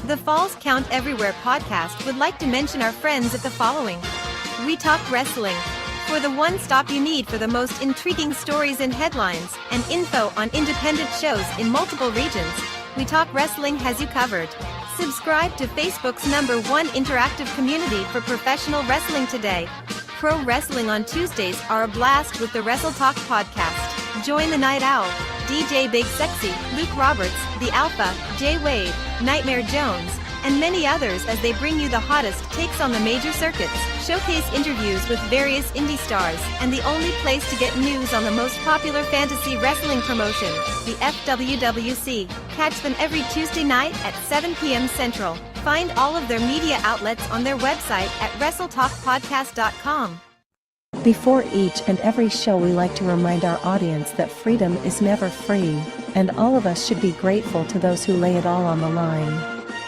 The Falls Count Everywhere podcast would like to mention our friends at the following. We Talk Wrestling. For the one stop you need for the most intriguing stories and headlines, and info on independent shows in multiple regions, We Talk Wrestling has you covered. Subscribe to Facebook's #1 interactive community for professional wrestling today. Pro wrestling on Tuesdays are a blast with the Wrestle Talk podcast. Join the Night Owl, DJ Big Sexy, Luke Roberts, The Alpha, Jay Wade, Nightmare Jones, and many others as they bring you the hottest takes on the major circuits, showcase interviews with various indie stars, and the only place to get news on the most popular fantasy wrestling promotion, the FWWC. Catch them every Tuesday night at 7 p.m. Central. Find all of their media outlets on their website at WrestleTalkPodcast.com. Before each and every show, we like to remind our audience that freedom is never free, and all of us should be grateful to those who lay it all on the line.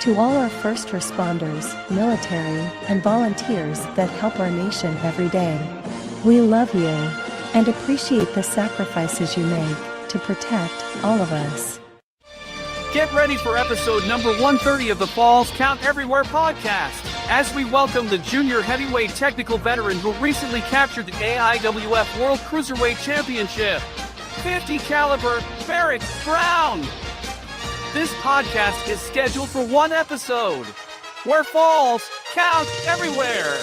To all our first responders, military, and volunteers that help our nation every day, we love you and appreciate the sacrifices you make to protect all of us. Get ready for episode number 130 of the Falls Count Everywhere podcast, as we welcome the junior heavyweight technical veteran who recently captured the AIWF World Cruiserweight Championship, 50 caliber Barrett Brown. This podcast is scheduled for one episode, where falls count everywhere.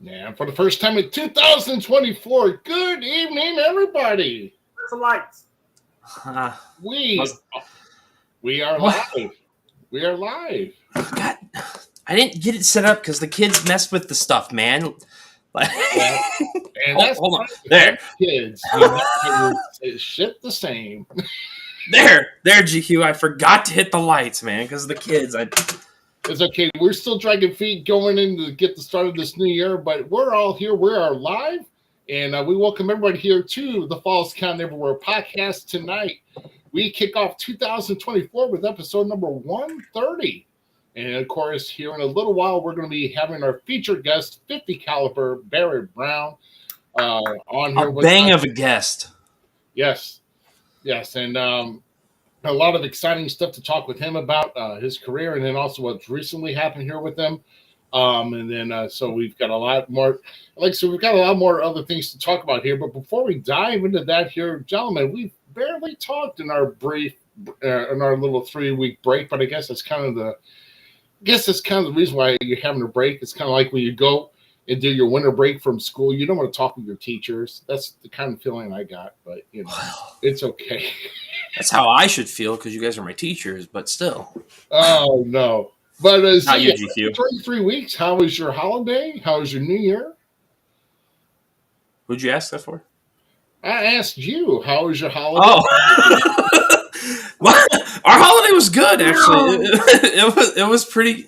And for the first time in 2024, good evening, everybody. Where's the lights? We are live. We are live. God, I didn't get it set up because the kids messed with the stuff, man. And that's hold on. There. Kids. It's shit the same. There, GQ. I forgot to hit the lights, man, because of the kids. It's okay. We're still dragging feet going in to get the start of this new year, but we're all here. We are live, and we welcome everybody here to the Falls Count Everywhere podcast tonight. We kick off 2024 with episode number 130. And, of course, here in a little while, we're going to be having our featured guest, 50 caliber Barrett Brown, on here. A bang of a guest. Yes. And a lot of exciting stuff to talk with him about, his career, and then also what's recently happened here with him. So we've got a lot more, we've got a lot more other things to talk about here. But before we dive into that here, gentlemen, we've barely talked in our brief, in our little 3-week break, but I guess that's kind of the reason why you're having a break. It's kind of like when you go and do your winter break from school, you don't want to talk with your teachers. That's the kind of feeling I got, but it's okay. That's how I should feel because you guys are my teachers, but still. Oh, no. But not you, GQ. 23 weeks, how was your holiday? How was your New Year? Who'd you ask that for? I asked you, how was your holiday? Oh. Well, our holiday was good, actually. It was pretty...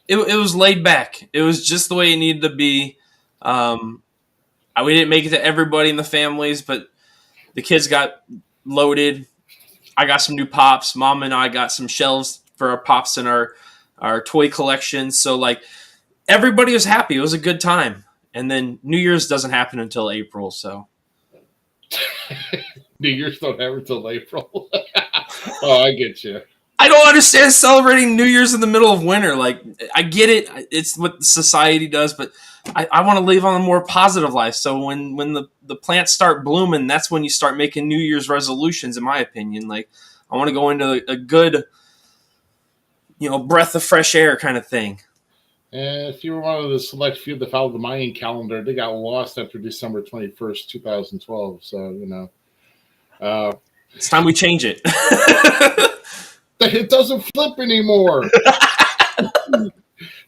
It was laid back. It was just the way it needed to be. We didn't make it to everybody in the families, but the kids got loaded. I got some new pops. Mom and I got some shelves for our pops in our toy collection. So, everybody was happy. It was a good time. And then New Year's doesn't happen until April, so. New Year's don't happen until April. Oh, I get you. I don't understand celebrating New Year's in the middle of winter. I get it. It's what society does, but I want to live on a more positive life. So when the plants start blooming, that's when you start making New Year's resolutions, in my opinion. I want to go into a good, breath of fresh air kind of thing. And if you were one of the select few that followed the Mayan calendar, they got lost after December 21st, 2012. So, it's time we change it. It doesn't flip anymore.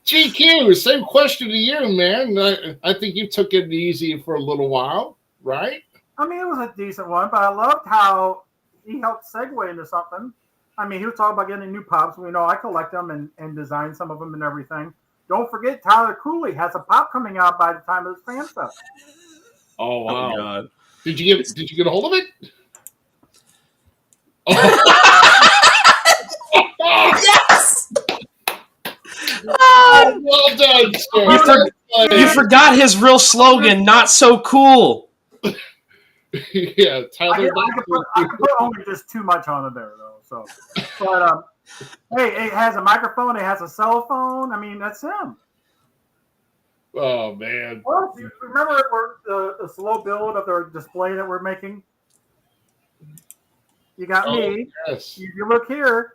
GQ, same question to you, man. I think you took it easy for a little while, right? I mean, it was a decent one, but I loved how he helped segue into something. I mean, he was talking about getting new pops. We know I collect them and design some of them and everything. Don't forget, Tyler Cooley has a pop coming out by the time of this fan stuff. Oh wow! Oh God! Did you get a hold of it? Oh. Yes. Oh, well done, sir. You forgot his real slogan. Not so cool. Yeah, Tyler. I could put only just too much on it there, though. So, but hey, it has a microphone. It has a cell phone. I mean, that's him. Oh man! Well, you remember the slow build of their display that we're making? You got me. Yes. You look here.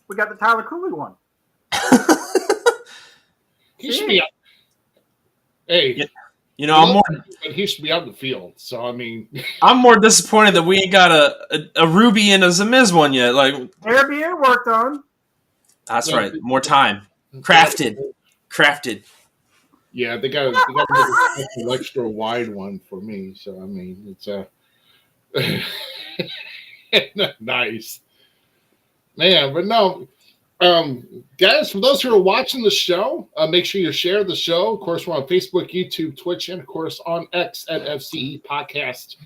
We got the Tyler Cooley one. He should be. Hey, you know, he should be out in the field. So I mean, I'm more disappointed that we ain't got a Ruby and a Zmiz one yet. Like, they're being worked on. That's right. More time. Crafted. Yeah, they got an extra wide one for me. So I mean, it's nice, man. But no. Guys, for those who are watching the show, make sure you share the show. Of course, we're on Facebook, YouTube, Twitch, and of course on X at FCE Podcast.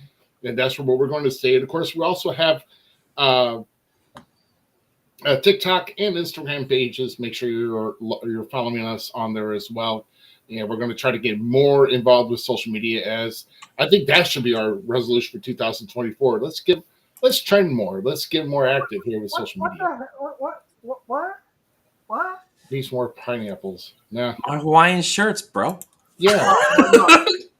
And that's what we're going to say. And of course, we also have TikTok and Instagram pages. Make sure you're following us on there as well. And we're going to try to get more involved with social media, as I think that should be our resolution for 2024. Let's trend more. Let's get more active here with social media. What? These more pineapples. Nah. My Hawaiian shirts, bro. Yeah.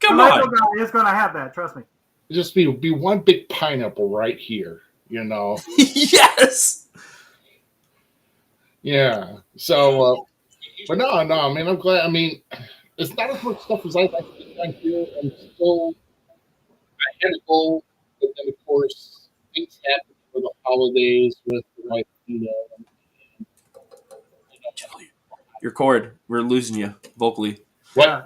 Come on. He's going to have that. Trust me. Just be one big pineapple right here. You know. Yes. Yeah. So, but no. I mean, I'm glad. I mean, it's not as much stuff as I'd like to get done here. I'm still. I had a goal, but then of course things happen for the holidays with the wife, you know. Your cord. We're losing you vocally. What?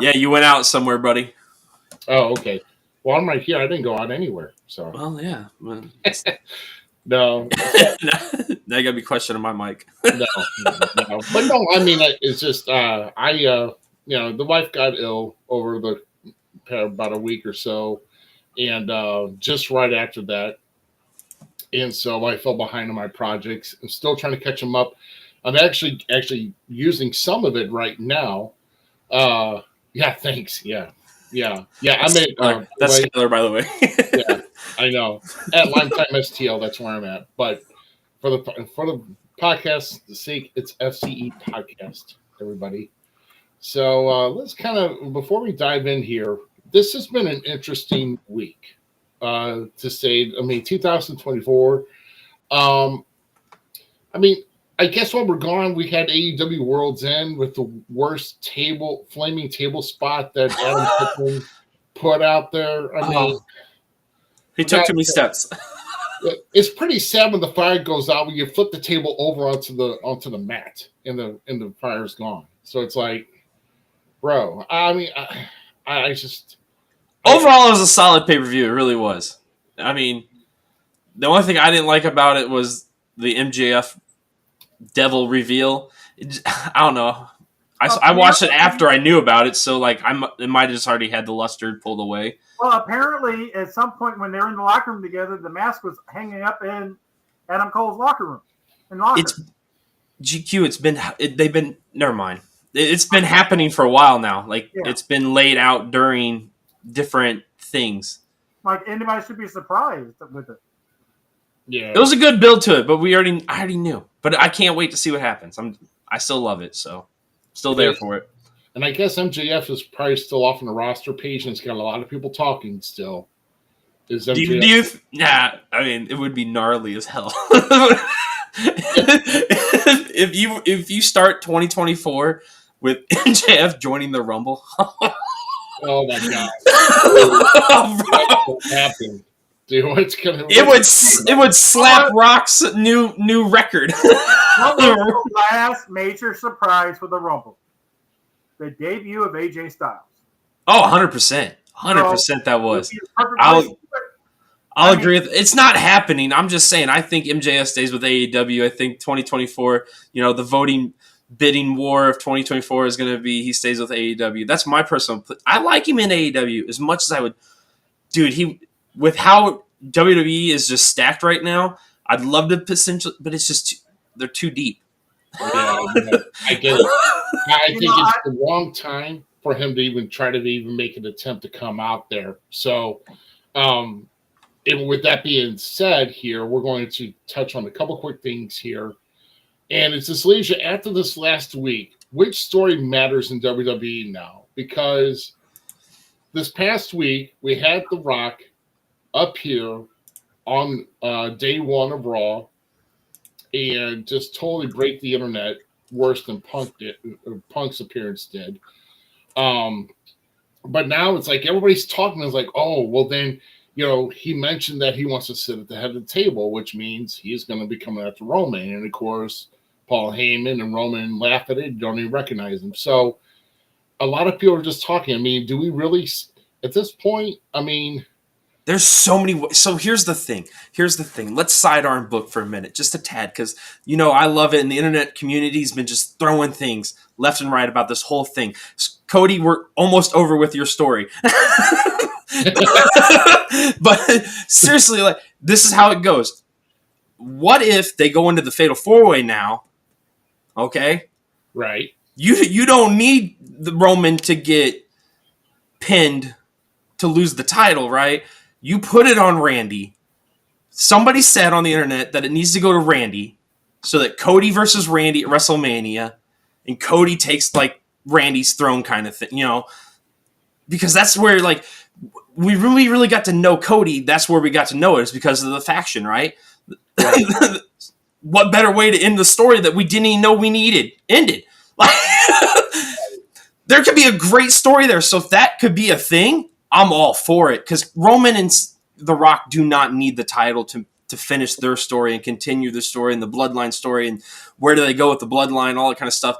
Yeah, you went out somewhere, buddy. Oh, okay. Well, I'm right here. I didn't go out anywhere. So. Well, yeah. No. Now you gotta be questioning my mic. No. But no, I mean, it's just the wife got ill over about a week or so, and just right after that, and so I fell behind on my projects. I'm still trying to catch them up. I'm actually using some of it right now. Yeah, thanks. Yeah. I mean, that's Taylor, by the way. Yeah, I know. At Limetime STL, that's where I'm at. But for the podcast's sake, it's FCE Podcast, everybody. So let's kind of, before we dive in here, this has been an interesting week, to say. I mean, 2024. I mean, I guess while we're gone, we had AEW World's End with the worst flaming table spot that Adam Pickman put out there. I mean, he took too many steps. It's pretty sad when the fire goes out when you flip the table over onto the mat and the fire's gone. So it's like, bro. I mean, I just overall it was a solid pay-per-view. It really was. I mean, the only thing I didn't like about it was the MJF devil reveal. I don't know. I watched it after I knew about it, so like it might have just already had the luster pulled away. Well, apparently at some point when they were in the locker room together, the mask was hanging up in Adam Cole's locker room. It's GQ. They've been never mind. It's been happening for a while now. Like It's been laid out during different things. Like anybody should be surprised with it. Yeah, it was a good build to it, but I already knew. But I can't wait to see what happens. I still love it, so still there for it. And I guess MJF is probably still off on the roster page, and it's got a lot of people talking still. Is MJF? I mean, it would be gnarly as hell. if you start 2024 with MJF joining the Rumble. Oh my god! What happened? Dude, it would slap Rock's new record. What was the last major surprise for the Rumble? The debut of AJ Styles. Oh, 100%. 100% that would was. be a perfect place to do it. I'll agree with it's not happening. I'm just saying I think MJF stays with AEW. I think 2024, the voting bidding war of 2024 is going to be he stays with AEW. That's my personal I like him in AEW as much as I would. Dude, with how WWE is just stacked right now, I'd love to potentially, but it's just they're too deep. Yeah, I get it. I think it's the wrong time for him to even try to even make an attempt to come out there. So, and with that being said, here we're going to touch on a couple quick things here, and it's this leaves you after this last week. Which story matters in WWE now? Because this past week we had The Rock up here on day one of Raw, and just totally break the internet worse than Punk's appearance did. But now it's like everybody's talking. It's like, oh, well then, he mentioned that he wants to sit at the head of the table, which means he's going to be coming after Roman. And of course, Paul Heyman and Roman laugh at it, don't even recognize him. So a lot of people are just talking. I mean, do we really, at this point, there's so many. So here's the thing. Let's sidearm book for a minute, just a tad, because I love it, and the internet community's been just throwing things left and right about this whole thing. Cody, we're almost over with your story, but seriously, this is how it goes. What if they go into the Fatal 4-Way now? Okay, right. You don't need the Roman to get pinned to lose the title, right? You put it on Randy. Somebody said on the internet that it needs to go to Randy so that Cody versus Randy at WrestleMania, and Cody takes Randy's throne kind of thing, because that's where we really got to know Cody. That's where we got to know it, is because of the faction, right? What better way to end the story that we didn't even know we needed ended? There could be a great story there. So if that could be a thing, I'm all for it, because Roman and The Rock do not need the title to finish their story and continue the story and the bloodline story and where do they go with the bloodline, all that kind of stuff.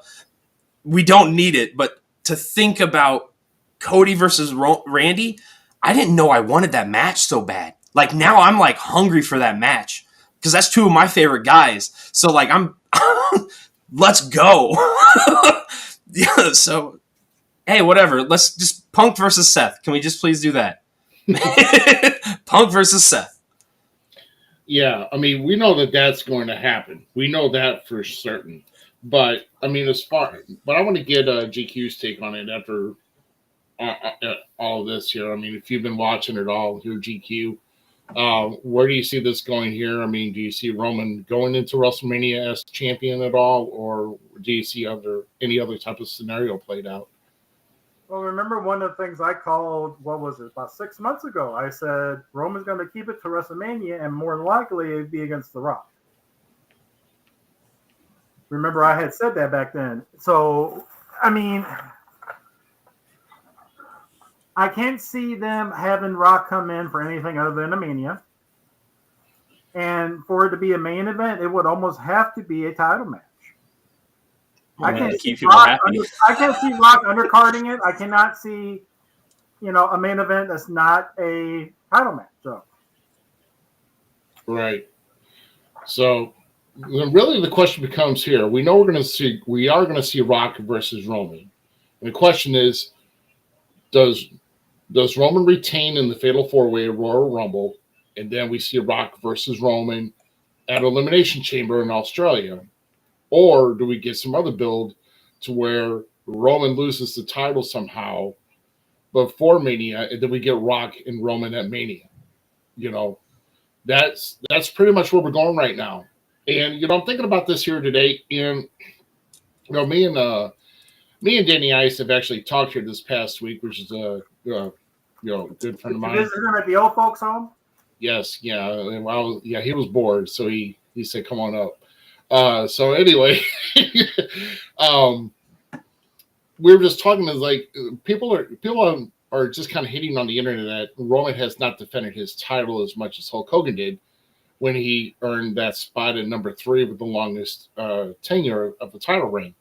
We don't need it, but to think about Cody versus Randy, I didn't know I wanted that match so bad. Now I'm hungry for that match because that's two of my favorite guys. So I'm let's go. Yeah, so hey, whatever. Let's just Punk versus Seth. Can we just please do that? Punk versus Seth. Yeah, we know that that's going to happen. We know that for certain. But but I want to get GQ's take on it after all of this here. If you've been watching it all here, GQ, where do you see this going here? Do you see Roman going into WrestleMania as champion at all, or do you see any other type of scenario played out? Well, remember one of the things I called, about 6 months ago? I said Roman's going to keep it to WrestleMania, and more than likely it'd be against The Rock. Remember, I had said that back then. So, I can't see them having Rock come in for anything other than a Mania. And for it to be a main event, it would almost have to be a title match. I can't see Rock undercarding it. I cannot see, a main event that's not a title match. So. Right. So, really, the question becomes here. We know we are going to see Rock versus Roman. And the question is, does Roman retain in the Fatal 4-Way Royal Rumble, and then we see Rock versus Roman at Elimination Chamber in Australia? Or do we get some other build to where Roman loses the title somehow before Mania, and then we get Rock and Roman at Mania? That's pretty much where we're going right now. And I'm thinking about this here today, and me and Danny Ice have actually talked here this past week, which is a good friend of mine. This is at the old folks' home. Yes, yeah. Well, yeah, he was bored, so he said, "Come on up." So anyway, we were just talking as people are just kind of hitting on the internet that Roman has not defended his title as much as Hulk Hogan did when he earned that spot at number 3 with the longest tenure of the title reign.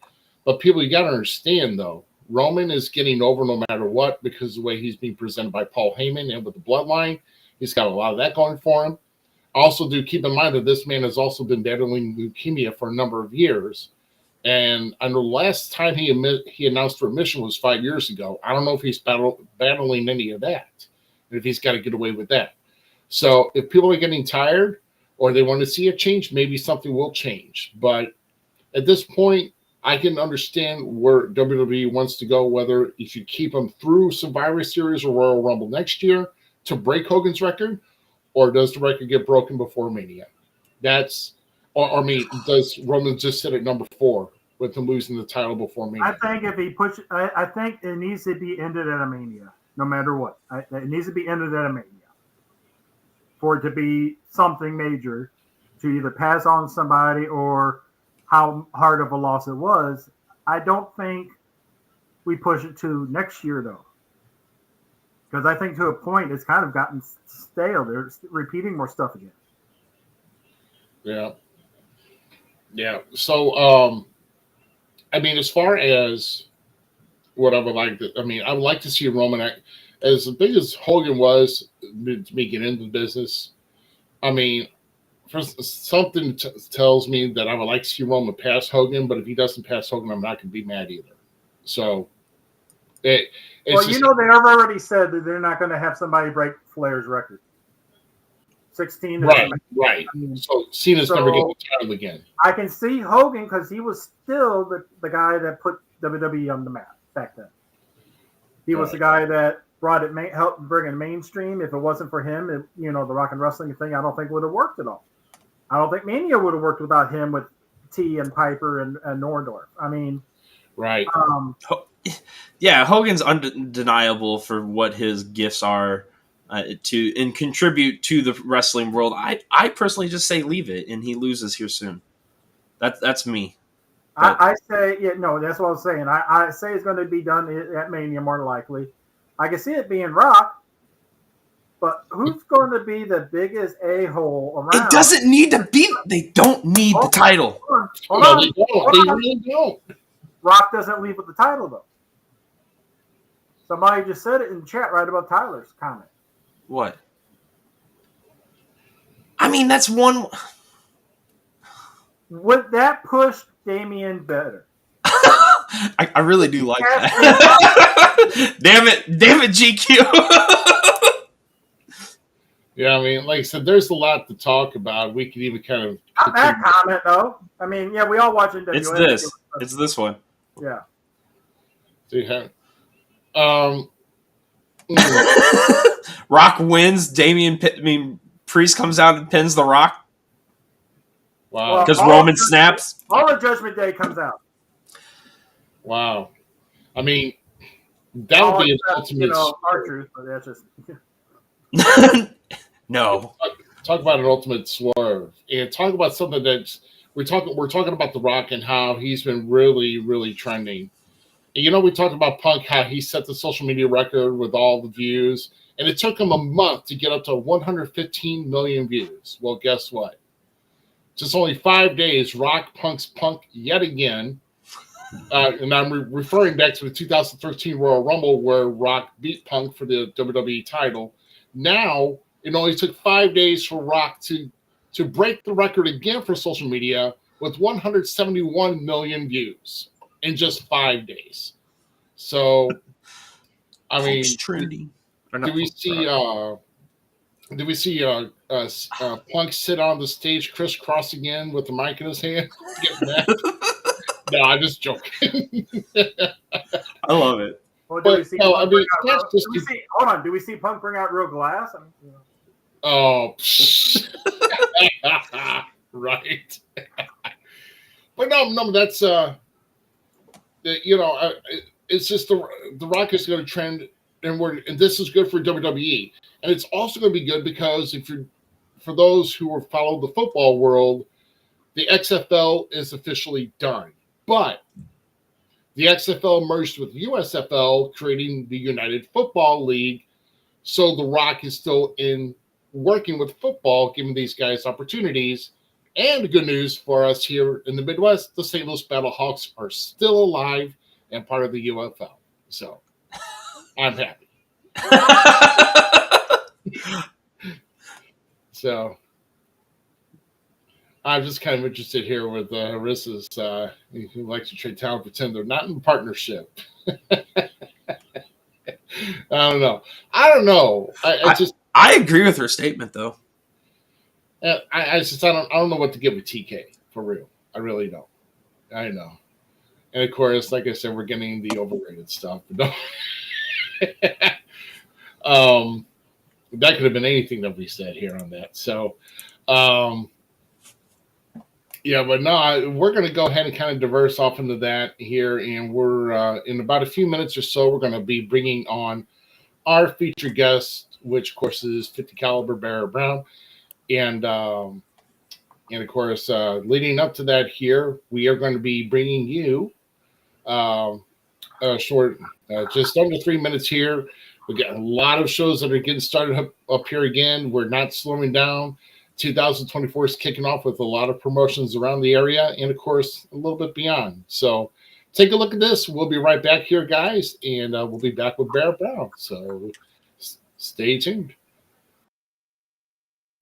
But people, you got to understand though, Roman is getting over no matter what because of the way he's being presented by Paul Heyman and with the bloodline. He's got a lot of that going for him. Also, do keep in mind that this man has also been battling leukemia for a number of years. And I know the last time he announced remission was 5 years ago. I don't know if he's battling any of that, and if he's got to get away with that. So if people are getting tired or they want to see a change, maybe something will change. But at this point, I can understand where WWE wants to go, whether you should keep him through Survivor Series or Royal Rumble next year to break Hogan's record, or does the record get broken before Mania? Does Roman just sit at number 4 with him losing the title before Mania? I think if he I think it needs to be ended at a Mania, no matter what. It needs to be ended at a Mania for it to be something major to either pass on somebody or how hard of a loss it was. I don't think we push it to next year, though. Because I think to a point it's kind of gotten stale. They're repeating more stuff again. Yeah. Yeah. So, I mean, as far as what I would like to, I would like to see Roman as big as Hogan was to me get into the business. I mean, something tells me that I would like to see Roman pass Hogan, but if he doesn't pass Hogan, I'm not going to be mad either. So, they've already said that they're not going to have somebody break Flair's record. 16. Right. So Cena's never getting the title again. I can see Hogan because he was still the guy that put WWE on the map back then. He was the guy that brought it, helped bring it mainstream. If it wasn't for him, the Rock and Wrestling thing, I don't think would have worked at all. I don't think Mania would have worked without him with T and Piper and Nordorf. I mean, right. Yeah, Hogan's undeniable for what his gifts are to contribute to the wrestling world. I personally just say leave it, and he loses here soon. That's me. I say, that's what I was saying. I say it's going to be done at Mania more likely. I can see it being Rock, but who's going to be the biggest a-hole around? It doesn't need to be. They don't need the title. Hold on. They really don't. Rock doesn't leave with the title, though. Somebody just said it in the chat right about Tyler's comment. What? I mean, that's one. Would that push Damian better? I really do like that. Damn it, GQ. Yeah, I mean, like I said, there's a lot to talk about. We could even kind of. Not that comment, though. I mean, yeah, we all watch NWA. It's this one. Yeah. So you have. Rock wins. Priest comes out and pins the Rock. Wow. Because Roman snaps. All of Judgment Day comes out. Wow. I mean, that would be an ultimate. R-Truth, but that's just. No. Talk about an ultimate swerve, and talk about something that's we're talking about The Rock and how he's been really, really trending. And, we talked about Punk, how he set the social media record with all the views, and it took him a month to get up to 115 million views. Well, guess what? Just only 5 days, Rock punks Punk yet again. And I'm referring back to the 2013 Royal Rumble where Rock beat Punk for the WWE title. Now, it only took 5 days for Rock to break the record again for social media with 171 million views in just 5 days. So, I mean, do we see Punk sit on the stage crisscross again with the mic in his hand? No, I'm just joking. I love it. Well, do we see Punk bring out real glass? Oh, right. But no, that's it's just the Rock is going to trend, and this is good for WWE, and it's also going to be good because for those who follow the football world, the XFL is officially done, but the XFL merged with USFL, creating the United Football League. So the Rock is still in working with football, giving these guys opportunities. And the good news for us here in the Midwest, the St. Louis Battlehawks are still alive and part of the UFL. So I'm happy. So I'm just kind of interested here with Harissa's who likes to trade talent, pretend they're not in partnership. I don't know. I agree with her statement, though. I don't know what to give with TK for real. I really don't. I know. And of course, like I said, we're getting the overrated stuff. But that could have been anything that we said here on that. So, yeah, but no, we're going to go ahead and kind of diverse off into that here. And we're in about a few minutes or so, we're going to be bringing on our featured guest, which of course is 50 caliber Barrett Brown. And of course, leading up to that here, we are going to be bringing you a short, just under 3 minutes here. We got a lot of shows that are getting started up here again. We're not slowing down. 2024 is kicking off with a lot of promotions around the area and, of course, a little bit beyond. So take a look at this. We'll be right back here, guys, and we'll be back with Barrett Brown. So stay tuned.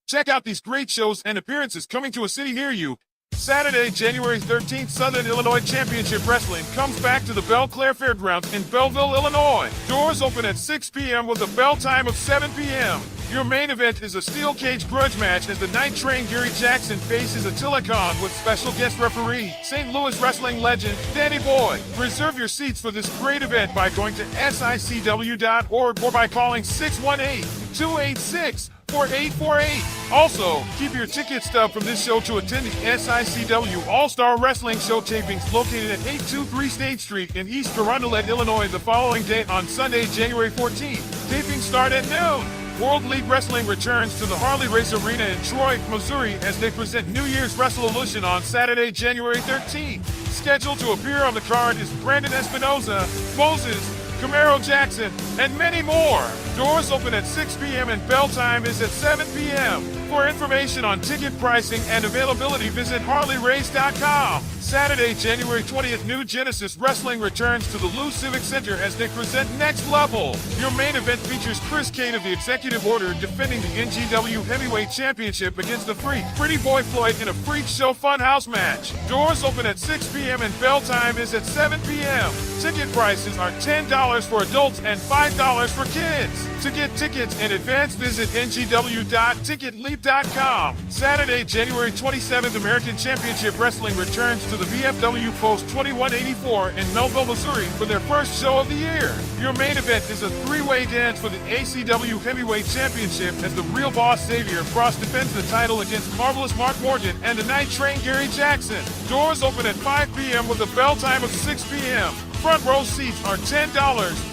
Check out these great shows and appearances coming to a city near you. Saturday, January 13th, Southern Illinois Championship Wrestling comes back to the Belle Claire Fairgrounds in Belleville, Illinois. Doors open at 6 p.m. with a bell time of 7 p.m. Your main event is a steel cage grudge match as the Night Train Gary Jackson faces Attila Khan with special guest referee, St. Louis wrestling legend, Danny Boy. Reserve your seats for this great event by going to sicw.org or by calling 618-286-4848. Also, keep your ticket stub from this show to attend the SICW All-Star Wrestling Show tapings located at 823 State Street in East Carondelet, Illinois the following day on Sunday, January 14th. Tapings start at noon. World League Wrestling returns to the Harley Race Arena in Troy, Missouri as they present New Year's Wrestle-Illusion on Saturday, January 13th. Scheduled to appear on the card is Brandon Espinoza, Moses, Camaro Jackson, and many more. Doors open at 6 p.m. and bell time is at 7 p.m. For information on ticket pricing and availability, visit HarleyRace.com. Saturday, January 20th, New Genesis Wrestling returns to the Lou Civic Center as they present Next Level. Your main event features Chris Kane of the Executive Order defending the NWA Heavyweight Championship against the Freak, Pretty Boy Floyd, in a Freak Show Funhouse match. Doors open at 6 p.m. and bell time is at 7 p.m. Ticket prices are $10 for adults and $5 for kids. To get tickets in advance, visit ngw.ticketleap.com. Saturday, January 27th, American Championship Wrestling returns to the VFW Post 2184 in Melville, Missouri for their first show of the year. Your main event is a three-way dance for the ACW Heavyweight Championship as the Real Boss Xavier Frost defends the title against Marvelous Mark Morgan and the Night Train Gary Jackson. Doors open at 5 p.m. with a bell time of 6 p.m. Front row seats are $10.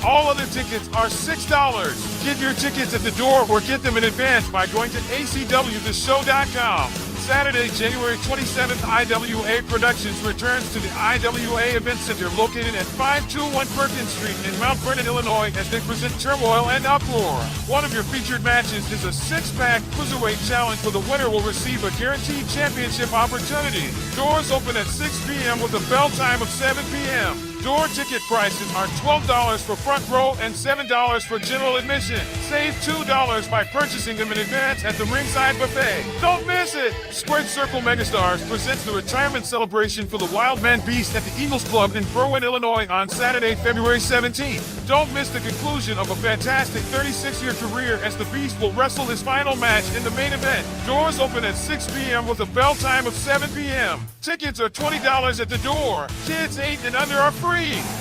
All other tickets are $6. Get your tickets at the door or get them in advance by going to acwtheshow.com. Saturday, January 27th, IWA Productions returns to the IWA Event Center located at 521 Perkins Street in Mount Vernon, Illinois as they present Turmoil and Uproar. One of your featured matches is a six-pack Cruiserweight Challenge where the winner will receive a guaranteed championship opportunity. Doors open at 6 p.m. with a bell time of 7 p.m. Door ticket prices are $12 for front row and $7 for general admission. Save $2 by purchasing them in advance at the ringside buffet. Don't miss it! Squared Circle Megastars presents the retirement celebration for the Wild Man Beast at the Eagles Club in Berwyn, Illinois on Saturday, February 17th. Don't miss the conclusion of a fantastic 36-year career as the Beast will wrestle his final match in the main event. Doors open at 6 p.m. with a bell time of 7 p.m. Tickets are $20 at the door. Kids 8 and under are free.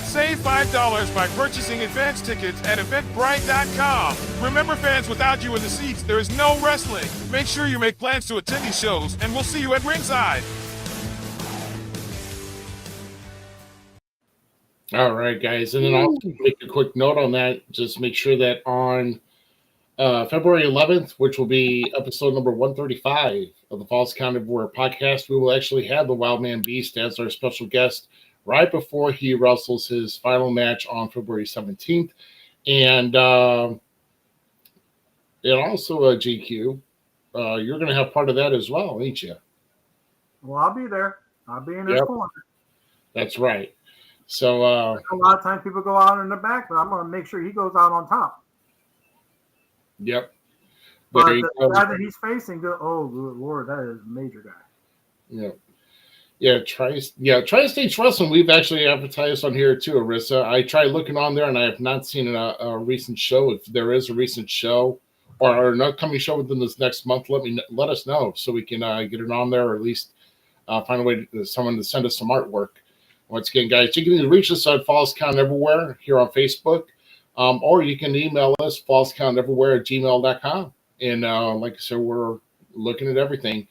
Save $5 by purchasing advance tickets at eventbrite.com. Remember, fans, without you in the seats, there is no wrestling. Make sure you make plans to attend these shows, and we'll see you at ringside. All right, guys. And then I'll make a quick note on that. Just make sure that on February 11th, which will be episode number 135 of the Falls Count Everywhere podcast, we will actually have the Wild Man Beast as our special guest right before he wrestles his final match on February 17th. And also GQ, you're going to have part of that as well, ain't you? Well, I'll be there. I'll be in his corner. That's right. So a lot of times people go out in the back, but I'm going to make sure he goes out on top. Yep. But There you the go. guy that he's facing, oh good Lord, that is a major guy. Yeah. Tri-States Wrestling, we've actually advertised on here too, Arissa. I tried looking on there and I have not seen a recent show. If there is a recent show or an upcoming show within this next month, let us know so we can get it on there, or at least find a way to someone to send us some artwork. Once again, guys, you can reach us at Falls Count Everywhere here on Facebook, or you can email us fallscounteverywhere@gmail.com. And like I said, we're looking at everything.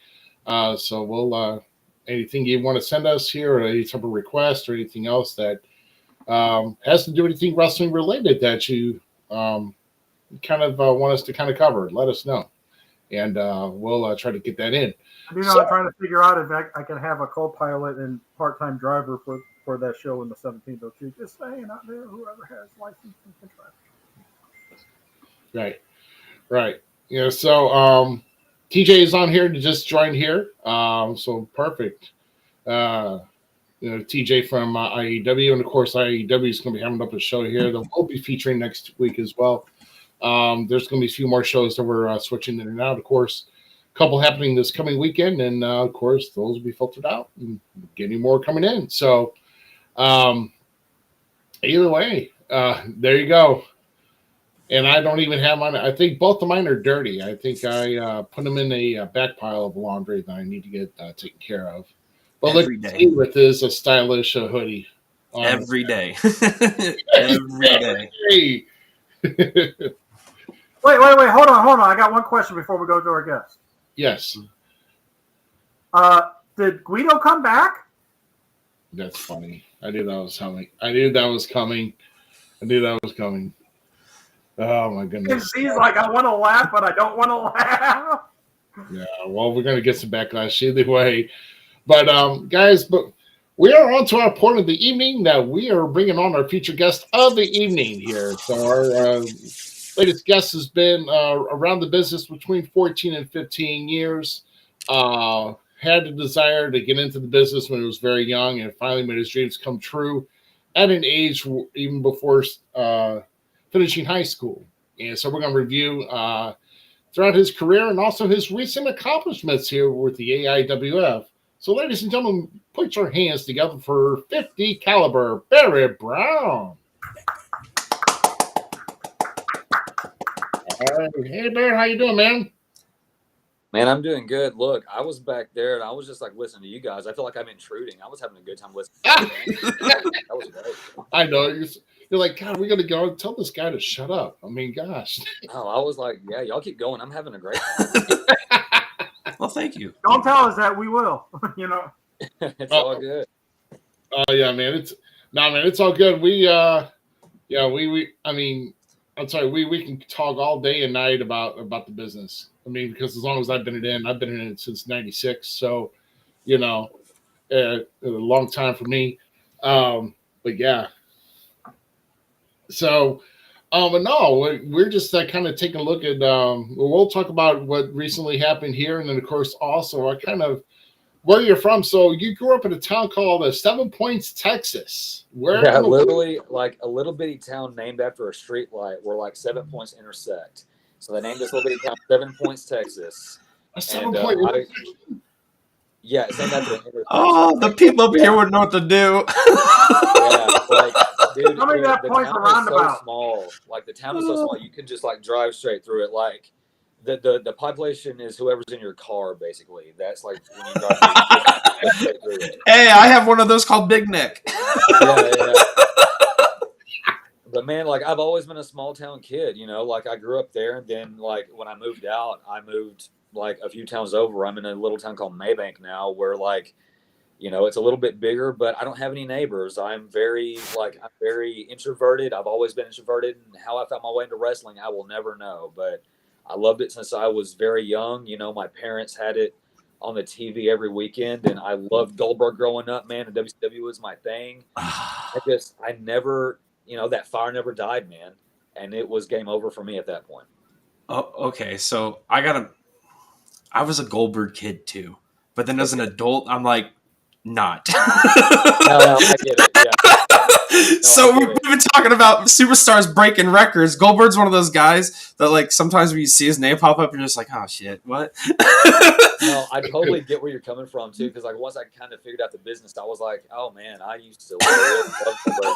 So we'll anything you want to send us here, or any type of request, or anything else that has to do with anything wrestling related that you kind of want us to kind of cover, let us know, and we'll try to get that in. I'm trying to figure out if I can have a co-pilot and part-time driver for that show on the 17th or 2. Just saying out there, whoever has license and contract. Right. So TJ is on here to just join here. So perfect. TJ from IAW, and of course IAW is going to be having up a show here that we'll be featuring next week as well. There's going to be a few more shows that we're switching in and out. Of course, a couple happening this coming weekend, and of course those will be filtered out and getting more coming in. So either way, there you go. And I don't even have mine. I think both of mine are dirty. I think I put them in a back pile of laundry that I need to get taken care of. But Every look, day. with is a stylish hoodie. Every day. Every day. Hey. Wait. Hold on. I got one question before we go to our guest. Yes. Did Guido come back? That's funny. I knew that was coming. Oh my goodness. He's like, I want to laugh, but I don't want to laugh. Yeah, well, we're gonna get some backlash either way. But guys, we are on to our point of the evening that we are bringing on our featured guest of the evening here. So our latest guest has been around the business between 14 and 15 years. Had the desire to get into the business when he was very young, and finally made his dreams come true at an age even before finishing high school. And so we're going to review throughout his career and also his recent accomplishments here with the AIWF. So ladies and gentlemen, put your hands together for 50 caliber Barrett Brown. All right. Hey Barrett, how you doing, man? Man, I'm doing good. Look, I was back there and I was just like listening to you guys. I feel like I'm intruding. I was having a good time listening. That was great. I know. You're like, God, we got to go and tell this guy to shut up. I mean, gosh. Oh, I was like, yeah, y'all keep going. I'm having a great time. Well, thank you. Don't tell us that, we will. It's all good. Oh yeah, man. It's all good. We can talk all day and night about the business. I mean, because as long as I've been in it since '96. So, a long time for me. But yeah. So, but no, we're just kind of taking a look at. We'll talk about what recently happened here, and then of course also where you're from. So you grew up in a town called 7 Points, Texas. Literally like a little bitty town named after a street light where like 7 points intersect. So they named this little bitty town 7 Points, Texas. A 7 point. Yeah, it's named after. Oh, the people up here wouldn't know what to do. Dude, how many that points around so small. Like the town is so small, you can just like drive straight through it. Like the population is whoever's in your car, basically. That's like when you drive straight through it. Hey, I have one of those called Big Nick. Yeah. But man, like I've always been a small town kid, like I grew up there, and then like when I moved out, I moved like a few towns over. I'm in a little town called Maybank now, where like, it's a little bit bigger, but I don't have any neighbors. I'm very introverted. I've always been introverted, and how I found my way into wrestling, I will never know. But I loved it since I was very young. My parents had it on the TV every weekend, and I loved Goldberg growing up, man, and WCW was my thing. I never, that fire never died, man. And it was game over for me at that point. Oh, okay. So I was a Goldberg kid too, but then as an adult, I'm like, not. No, I get it. Yeah. So we've been talking about superstars breaking records. Goldberg's one of those guys that, like, sometimes when you see his name pop up, you're just like, oh shit, what? No, I totally get where you're coming from too, because like once I kind of figured out the business, I was like, oh man, I used to really love Goldberg.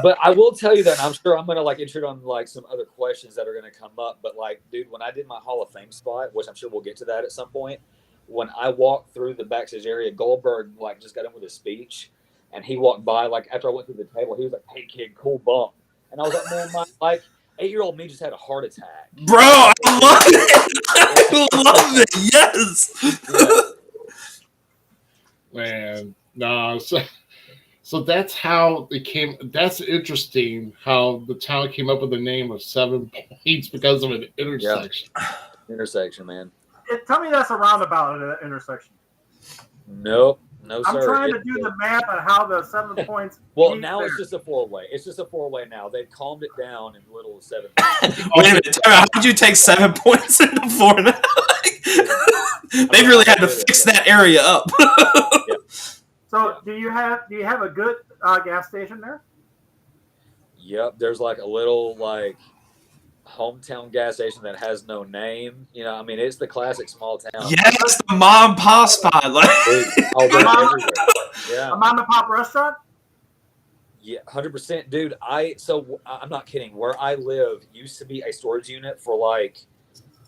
But I will tell you that, and I'm sure I'm gonna like intrude on like some other questions that are gonna come up. But like, dude, when I did my Hall of Fame spot, which I'm sure we'll get to that at some point, when I walked through the backstage area, Goldberg like just got in with his speech, and he walked by like after I went through the table, he was like, "Hey kid, cool bump," and I was like, "Man, my like 8-year-old me just had a heart attack." Bro, I love it. I love it. Yes. Yeah. Man, no. So that's how it came. That's interesting how the town came up with the name of 7 Points because of an intersection. Yeah. Intersection, man. Tell me that's a roundabout at an intersection. Nope. No, I'm sir. trying to do the math on how the 7 points. Well, now it's just a 4-way. It's just a 4-way now. They've calmed it down in little 7. Wait a minute. How did you take 7 points into 4 now? They really had to fix that area up. Yeah. So do you have a good gas station there? Yep. There's like a little like hometown gas station that has no name. You know, I mean, it's the classic small town. Yes, the mom and pop spot. Like, oh, they're everywhere. Yeah. A mom and pop restaurant? Yeah, 100%, dude. I'm not kidding. Where I live used to be a storage unit for like,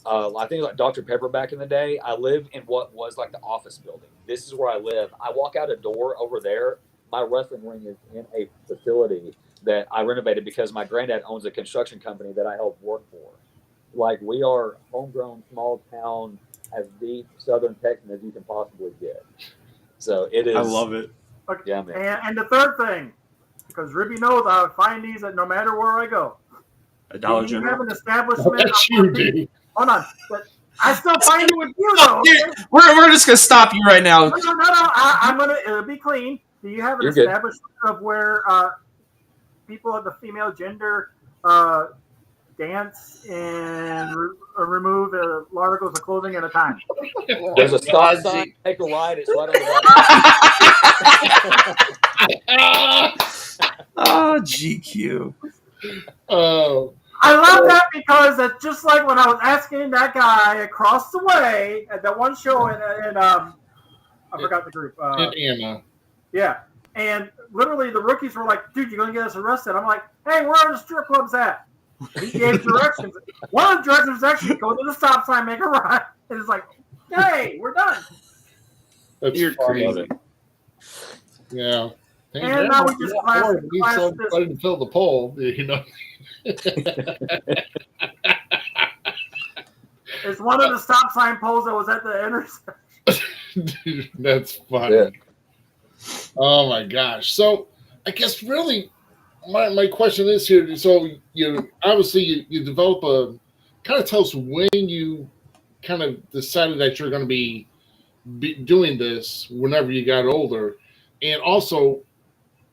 I think like Dr. Pepper back in the day. I live in what was like the office building. This is where I live. I walk out a door over there. My wrestling ring is in a facility that I renovated because my granddad owns a construction company that I helped work for. Like, we are homegrown, small town, as deep Southern Texan as you can possibly get. So it is. I love it. Okay. Yeah, man. And the third thing, because Ribby knows I find these at no matter where I go. A Dollar Do you General. have an establishment? That's you, dude. Hold on. But I still find it with you, though. Okay? We're just going to stop you right now. No. I'm going to, it'll be clean. Do you have an You're good. establishment of where people of the female gender dance and remove articles of clothing at a time? There's a stop sign. Take a ride. It's right on the right. Oh, GQ. Oh, I love that because it's just like when I was asking that guy across the way at that one show in I forgot the group. Indiana. Yeah. And literally the rookies were like, dude, you're going to get us arrested. I'm like, hey, where are the strip clubs at? He gave directions. One of the directions was actually go to the stop sign, make a right. And it's like, hey, we're done. That's You're funny. crazy. Yeah. And now we just class somebody to fill the pole, you know. It's one of the stop sign poles that was at the intersection. Dude, that's funny. Yeah. Oh my gosh. So I guess really my question is here. So you obviously you develop kind of tell us when you kind of decided that you're going to be doing this whenever you got older, and also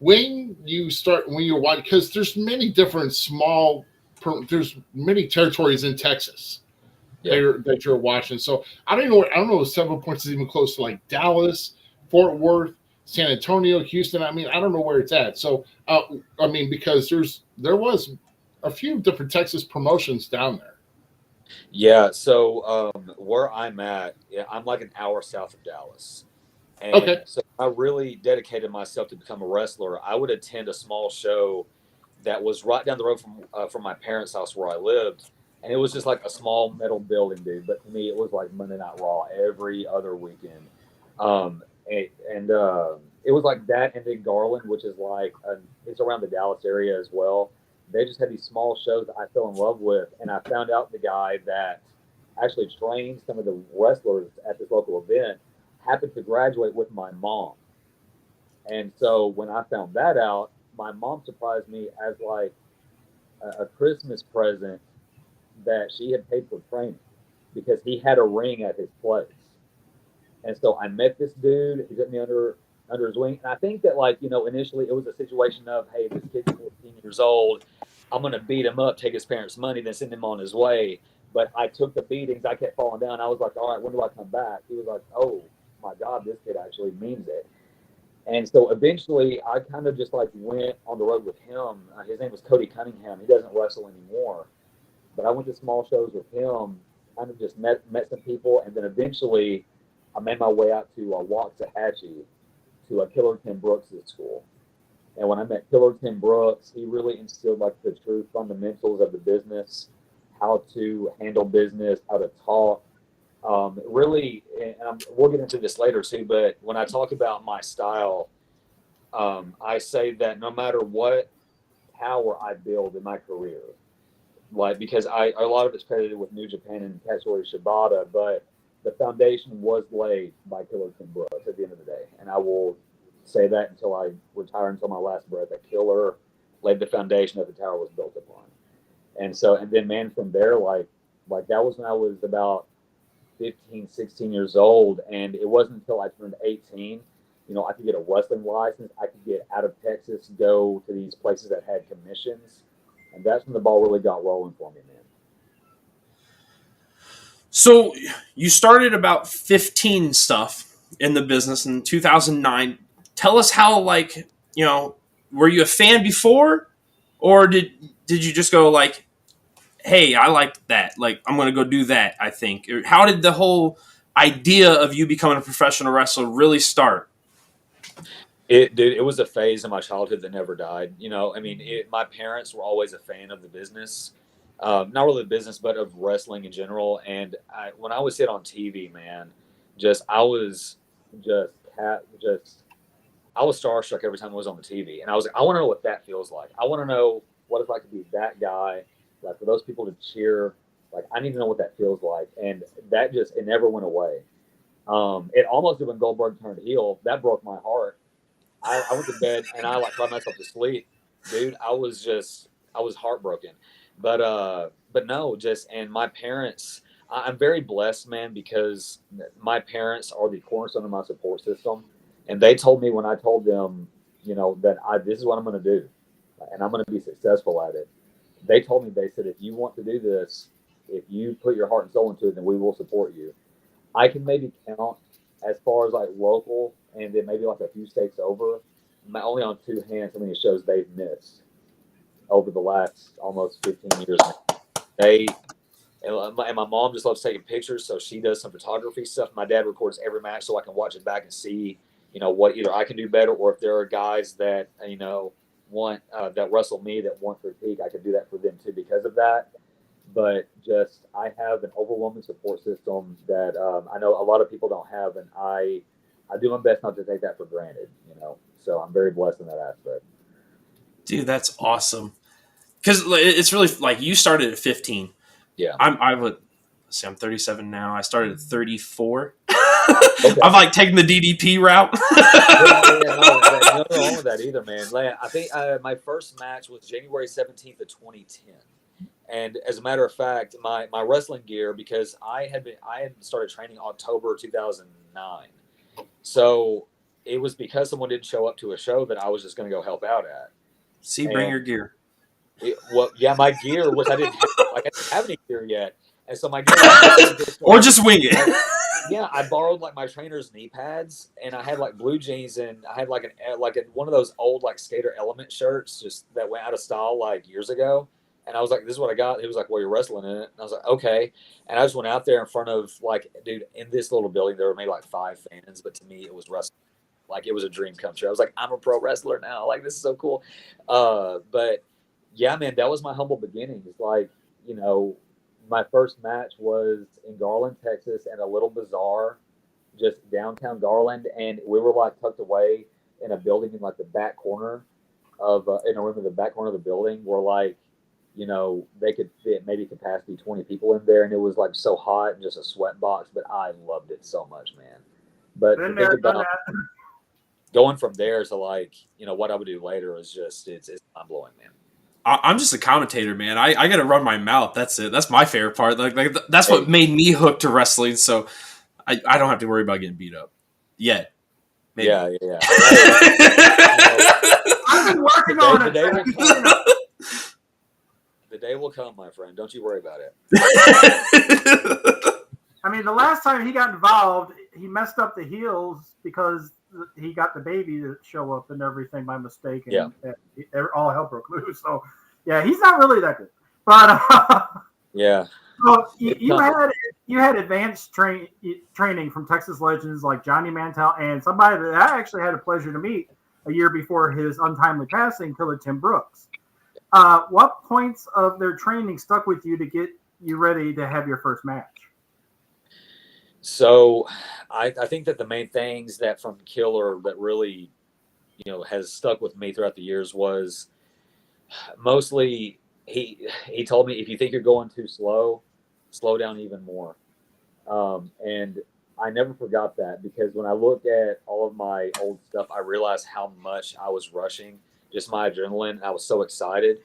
when you're watching, because there's many different there's many territories in Texas that you're watching. So I don't know if 7 Points is even close to like Dallas, Fort Worth, San Antonio, Houston. I mean, I don't know where it's at. So I mean, because there was a few different Texas promotions down there. Yeah. So where I'm at, I'm like an hour south of Dallas. And Okay. So I really dedicated myself to become a wrestler. I would attend a small show that was right down the road from my parents' house where I lived. And it was just like a small metal building, dude. But to me, it was like Monday Night Raw every other weekend. It was like that, and then Garland, which is like it's around the Dallas area as well. They just had these small shows that I fell in love with, and I found out the guy that actually trained some of the wrestlers at this local event happened to graduate with my mom. And so when I found that out, my mom surprised me as like a Christmas present that she had paid for training because he had a ring at his place. And so I met this dude. He took me under his wing. And I think that, like, you know, initially it was a situation of, hey, this kid's 14 years old. I'm going to beat him up, take his parents' money, then send him on his way. But I took the beatings. I kept falling down. I was like, all right, when do I come back? He was like, oh, my God, this kid actually means it. And so eventually I kind of just like went on the road with him. His name was Cody Cunningham. He doesn't wrestle anymore, but I went to small shows with him, kind of just met some people. And then eventually I made my way out to Waxahachie to Killer Tim Brooks' school. And when I met Killer Tim Brooks, he really instilled like the true fundamentals of the business, how to handle business, how to talk. Really, and we'll get into this later too, but when I talk about my style, I say that no matter what tower I build in my career, like, because a lot of it's credited with New Japan and Katsuyori Shibata, but the foundation was laid by Killer Tim Brooks at the end of the day. And I will say that until I retire, until my last breath, that Killer laid the foundation that the tower was built upon. And so, and then, man, from there, like that was when I was about 15, 16 years old. And it wasn't until I turned 18, you know, I could get a wrestling license. I could get out of Texas, go to these places that had commissions. And that's when the ball really got rolling for me, man. So you started about 15 stuff in the business in 2009. Tell us how, like, you know, were you a fan before, or did you just go like, hey, I like that, like, I'm going to go do that, I think? Or how did the whole idea of you becoming a professional wrestler really start? It was a phase in my childhood that never died. You know, I mean, my parents were always a fan of the business. Not really the business, but of wrestling in general. And when I would sit on TV, man, I was starstruck every time I was on the TV. And I was like, I want to know what that feels like. I want to know what it's like to be that guy, like for those people to cheer. Like, I need to know what that feels like. And that it never went away. It almost did when Goldberg turned heel. That broke my heart. I went to bed and I like cried myself to sleep, dude. I was heartbroken. But no, and my parents, I'm very blessed, man, because my parents are the cornerstone of my support system. And they told me when I told them, you know, that this is what I'm going to do and I'm going to be successful at it. They told me, they said, if you want to do this, if you put your heart and soul into it, then we will support you. I can maybe count as far as like local and then maybe like a few states over, only on two hands how many shows they've missed over the last almost 15 years now. And my mom just loves taking pictures, so she does some photography stuff. My dad records every match so I can watch it back and see, you know, what either I can do better, or if there are guys that, you know, want that wrestle me that want critique, I can do that for them too because of that. But I have an overwhelming support system that I know a lot of people don't have, and I do my best not to take that for granted, you know. So I'm very blessed in that aspect. Dude, that's awesome. Because it's really like you started at 15. Yeah. I'm 37 now. I started at 34. Okay. I've like taken the DDP route. Nothing wrong with that either, man. Like, I think my first match was January 17th of 2010. And as a matter of fact, my wrestling gear, because I had started training October 2009. So it was because someone didn't show up to a show that I was just going to go help out at. Bring your gear. My gear, which I didn't have any gear yet. And so my gear or just wing it. Yeah, I borrowed like my trainer's knee pads, and I had like blue jeans, and I had like one of those old like Skater Element shirts just that went out of style like years ago. And I was like, this is what I got. He was like, well, you're wrestling in it. And I was like, okay. And I just went out there in front of like, dude, in this little building, there were maybe like 5 fans, but to me, it was wrestling. Like, it was a dream come true. I was like, I'm a pro wrestler now. Like, this is so cool. But yeah, man, that was my humble beginnings. Like, you know, my first match was in Garland, Texas, in a little bazaar, just downtown Garland. And we were like tucked away in a building in like the back corner of, in a room in the back corner of the building where like, you know, they could fit maybe capacity 20 people in there. And it was like so hot and just a sweat box, but I loved it so much, man. But to think about going from there to like, you know, what I would do later is just, it's mind blowing, man. I'm just a commentator, man. I got to run my mouth. That's it. That's my favorite part. Like that's what made me hooked to wrestling. So I don't have to worry about getting beat up yet. Maybe. Yeah. I've been working on it. The day will come, my friend. Don't you worry about it. I mean, the last time he got involved, he messed up the heels because he got the baby to show up and everything by mistake, and, Yeah. and all hell broke loose. So, yeah, he's not really that good. But Yeah. so you had advanced training from Texas legends like Johnny Mantel and somebody that I actually had the pleasure to meet a year before his untimely passing, Killer Tim Brooks. What points of their training stuck with you to get you ready to have your first match? So I think that the main things that from Killer that really, has stuck with me throughout the years was mostly he told me, if you think you're going too slow, slow down even more. And I never forgot that, because when I look at all of my old stuff, I realized how much I was rushing, just my adrenaline. I was so excited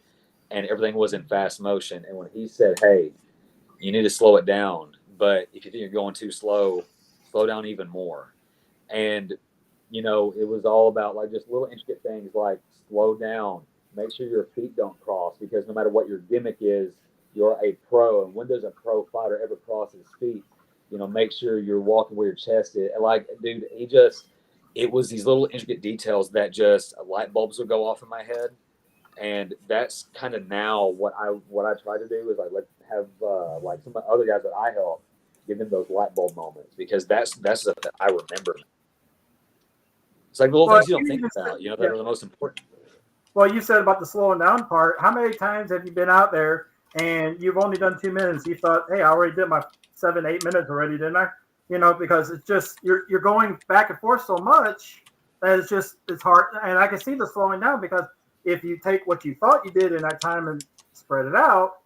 and everything was in fast motion. And when he said, hey, you need to slow it down, but if you think you're going too slow, slow down even more. And, it was all about like just little intricate things like slow down, make sure your feet don't cross, because no matter what your gimmick is, you're a pro. And when does a pro fighter ever cross his feet? Make sure you're walking where your chest is. Like, dude, it was these little intricate details that just light bulbs would go off in my head. And that's kind of now what I try to do is have like some other guys that I help, give them those light bulb moments, because that's stuff that I remember. It's like the little things you don't think about, that are the most important. Well, you said about the slowing down part. How many times have you been out there and you've only done 2 minutes? You thought, hey, I already did my 7-8 minutes already, didn't I? Because it's just you're going back and forth so much that it's hard. And I can see the slowing down, because if you take what you thought you did in that time and spread it out,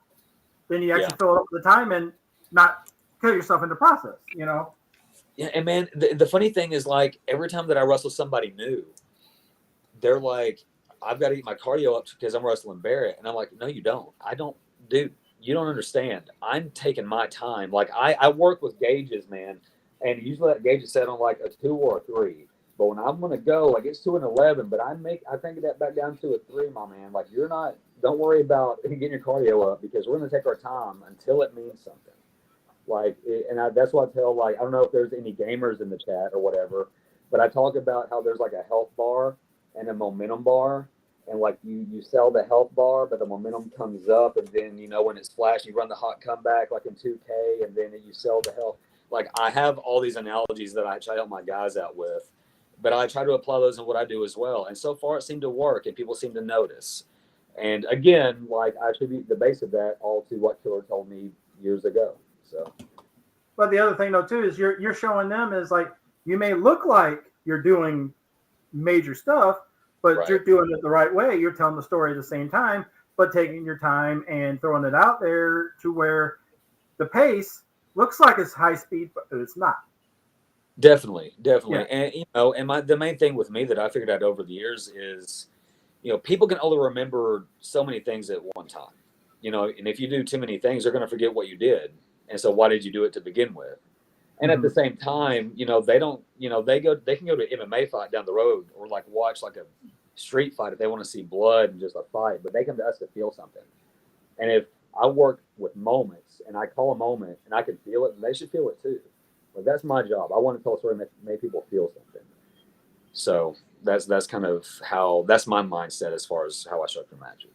then you actually fill up the time and not kill yourself in the process, Yeah, and man, the funny thing is, like, every time that I wrestle somebody new, they're like, I've got to get my cardio up because I'm wrestling Barrett. And I'm like, no, you don't. I don't, dude, you don't understand. I'm taking my time. Like, I work with gauges, man, and usually that gauge is set on like a 2 or a 3. But when I'm going to go, like, it's to an 11, but I think that back down to a 3, my man. Like, don't worry about getting your cardio up, because we're going to take our time until it means something. Like, that's what I tell, like, I don't know if there's any gamers in the chat or whatever, but I talk about how there's like a health bar and a momentum bar, and like you sell the health bar, but the momentum comes up, and then, when it's flash, you run the hot comeback like in 2K, and then you sell the health. Like, I have all these analogies that I try to help my guys out with, but I try to apply those in what I do as well. And so far it seemed to work, and people seem to notice. And again, like, I attribute the base of that all to what Killer told me years ago. So, but the other thing though too is you're showing them is like, you may look like you're doing major stuff, but right. You're doing it the right way. You're telling the story at the same time, but taking your time and throwing it out there to where the pace looks like it's high speed, but it's not. Definitely. Yeah. And the main thing with me that I figured out over the years is, people can only remember so many things at one time, and if you do too many things, they're going to forget what you did. And so why did you do it to begin with? And at the same time, they don't, they can go to an MMA fight down the road, or like watch like a street fight if they want to see blood and just a fight, but they come to us to feel something. And if I work with moments and I call a moment and I can feel it, they should feel it too. Like, that's my job. I want to tell a story and make people feel something. So that's kind of that's my mindset as far as how I structure matches.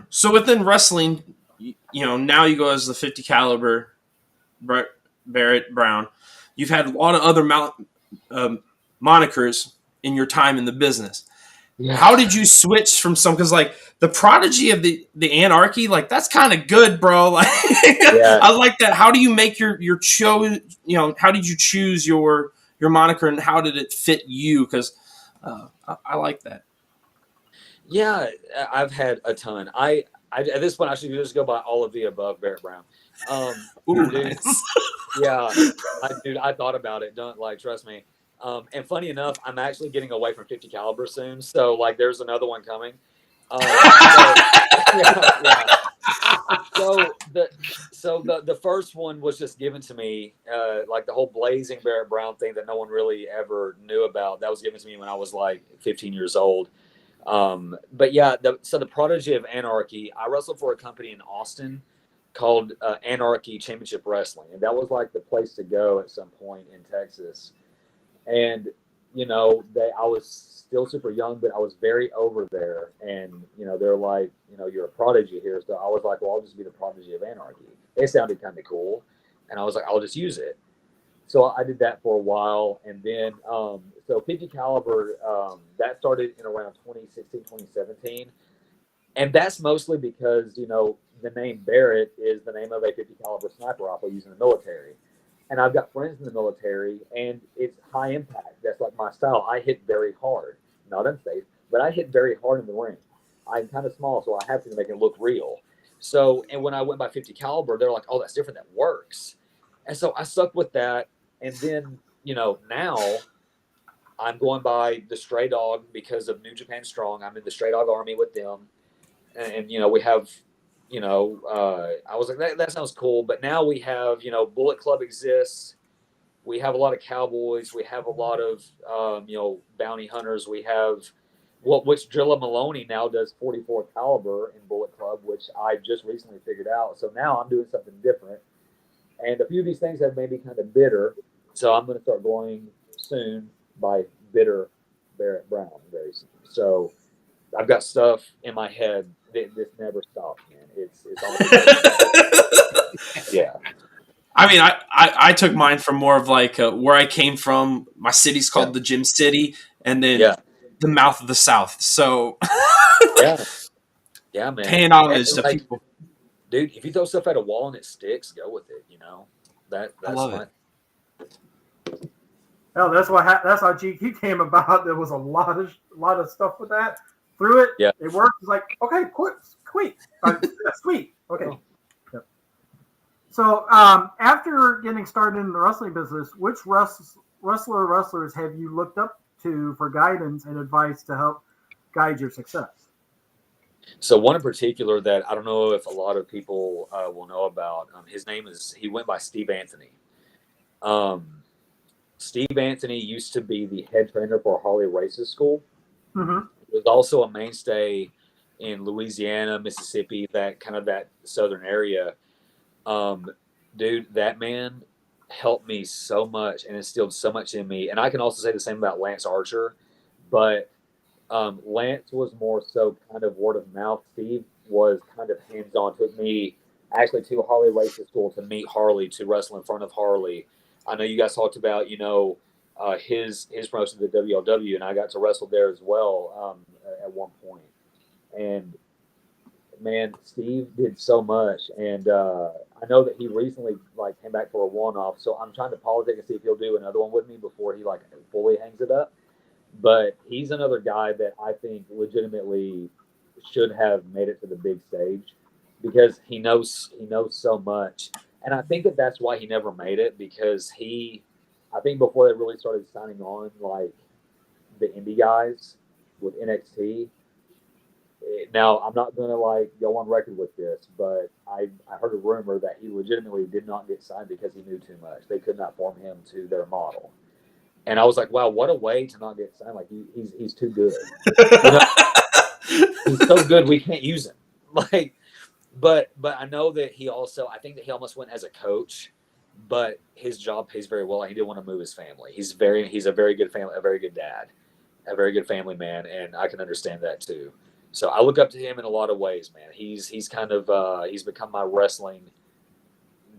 So within wrestling, now you go as the 50 caliber Barrett Brown. You've had a lot of other monikers in your time in the business. Yeah. How did you switch from some? Because like the prodigy of the anarchy, like, that's kind of good, bro. Like, yeah. I like that. How do you make your show? How did you choose your moniker, and how did it fit you? Because I like that. Yeah, I've had a ton. I at this point I should just go by all of the above, Barrett Brown. Ooh, dude, nice. Yeah, I thought about it. Don't, like, trust me. And funny enough, I'm actually getting away from 50 caliber soon, so like there's another one coming. So the first one was just given to me, like the whole blazing Barrett Brown thing that no one really ever knew about. That was given to me when I was like 15 years old. But yeah, so the prodigy of anarchy, I wrestled for a company in Austin called Anarchy Championship Wrestling, and that was like the place to go at some point in Texas. And I was still super young, but I was very over there, and they're like, you're a prodigy here, so I was like, well, I'll just be the prodigy of Anarchy. It sounded kind of cool, and I was like, I'll just use it. So I did that for a while, and then so 50 caliber that started in around 2016, 2017, and that's mostly because the name Barrett is the name of a 50 caliber sniper rifle used in the military. And I've got friends in the military, and it's high impact. That's like my style. I hit very hard, not unsafe, but I hit very hard in the ring. I'm kind of small, so I have to make it look real. So, and when I went by 50 caliber, they're like, oh, that's different. That works. And so I stuck with that. And then, now I'm going by the Stray Dog because of New Japan Strong. I'm in the Stray Dog Army with them. And we have, I was like, that sounds cool. But now we have, Bullet Club exists. We have a lot of cowboys. We have a lot of, bounty hunters. We have which Drilla Maloney now does 44 caliber in Bullet Club, which I just recently figured out. So now I'm doing something different. And a few of these things have made me kind of bitter. So I'm going to start going soon by Bitter Barrett Brown very soon. So I've got stuff in my head that this never stops, man. It's yeah. I mean, I took mine from more of like where I came from. My city's called the Gym City, and then the mouth of the South. So yeah, man. Paying homage to people. Dude, if you throw stuff at a wall and it sticks, go with it. That's I love fine. it. Well, that's how GQ came about. There was a lot of stuff with that. Through it, it worked. It's like, okay, sweet. Okay. Oh. Yep. So after getting started in the wrestling business, which wrestlers have you looked up to for guidance and advice to help guide your success? So one in particular that I don't know if a lot of people will know about, he went by Steve Anthony. Steve Anthony used to be the head trainer for Harley Races School. Mm-hmm. He was also a mainstay in Louisiana, Mississippi, that southern area. Dude, that man helped me so much and instilled so much in me. And I can also say the same about Lance Archer, but Lance was more so kind of word of mouth. Steve was kind of hands-on. Took me actually to Harley Races School to meet Harley, to wrestle in front of Harley. I know you guys talked about, his promotion to the WLW, and I got to wrestle there as well at one point. And man, Steve did so much, and I know that he recently came back for a one-off. So I'm trying to politic and see if he'll do another one with me before he fully hangs it up. But he's another guy that I think legitimately should have made it to the big stage because he knows so much. And I think that's why he never made it, because I think before they really started signing on the indie guys with NXT. Now, I'm not going to go on record with this, but I heard a rumor that he legitimately did not get signed because he knew too much. They could not form him to their model. And I was like, wow, what a way to not get signed. He's too good. He's so good we can't use him. But I know that I think that he almost went as a coach, but his job pays very well. He didn't want to move his family. He's a very good family, a very good dad, a very good family man, and I can understand that too. So I look up to him in a lot of ways, man. He's kind of he's become my wrestling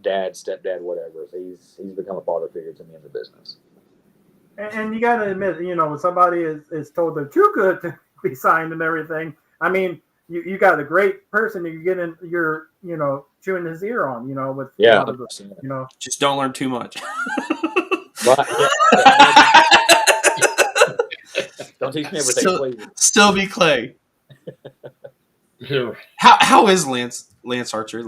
dad, stepdad, whatever. So he's become a father figure to me in the business. And you got to admit, when somebody is told they're too good to be signed and everything, I mean, you got a great person you're chewing his ear on, with just don't learn too much. Don't teach me everything, please. Still be Clay. Here. How is Lance Archer?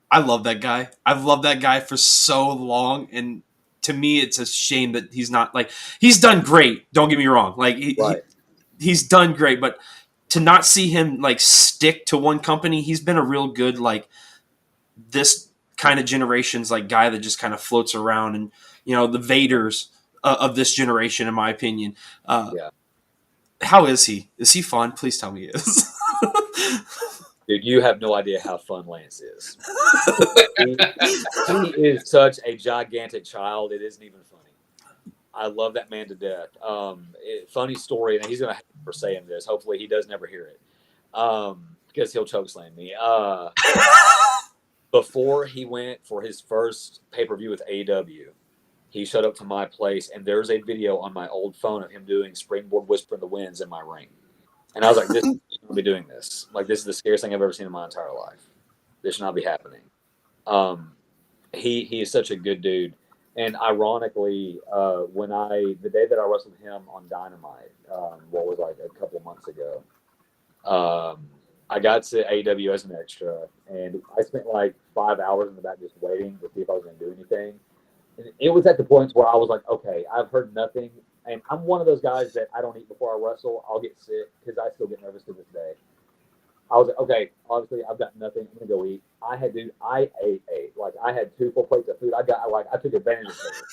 I love that guy. I've loved that guy for so long, and to me, it's a shame that he's not he's done great. Don't get me wrong. He's done great, but to not see him stick to one company, he's been a real good this kind of generation's guy that just kind of floats around, and the Vaders of this generation, in my opinion. How is he? Is he fun? Please tell me he is. Dude, Dude, you have no idea how fun Lance is. he is such a gigantic child. It isn't even funny. I love that man to death. Funny story, and he's going to hate me for saying this. Hopefully he does never hear it because he'll chokeslam me. Before he went for his first pay-per-view with AEW, he showed up to my place, and there's a video on my old phone of him doing Springboard Whisper in the Winds in my ring. And I was like, this is going to be doing this. Like, this is the scariest thing I've ever seen in my entire life. This should not be happening. He is such a good dude. And ironically, the day that I wrestled him on Dynamite, what was like a couple of months ago, I got to AEW as an extra, and I spent like 5 hours in the back just waiting to see if I was going to do anything. And it was at the point where I was like, okay, I've heard nothing. And I'm one of those guys that I don't eat before I wrestle. I'll get sick because I still get nervous to this day. I was like, okay, obviously I've got nothing. I'm gonna go eat. I ate. Like I had 2 full plates of food. I took advantage of it.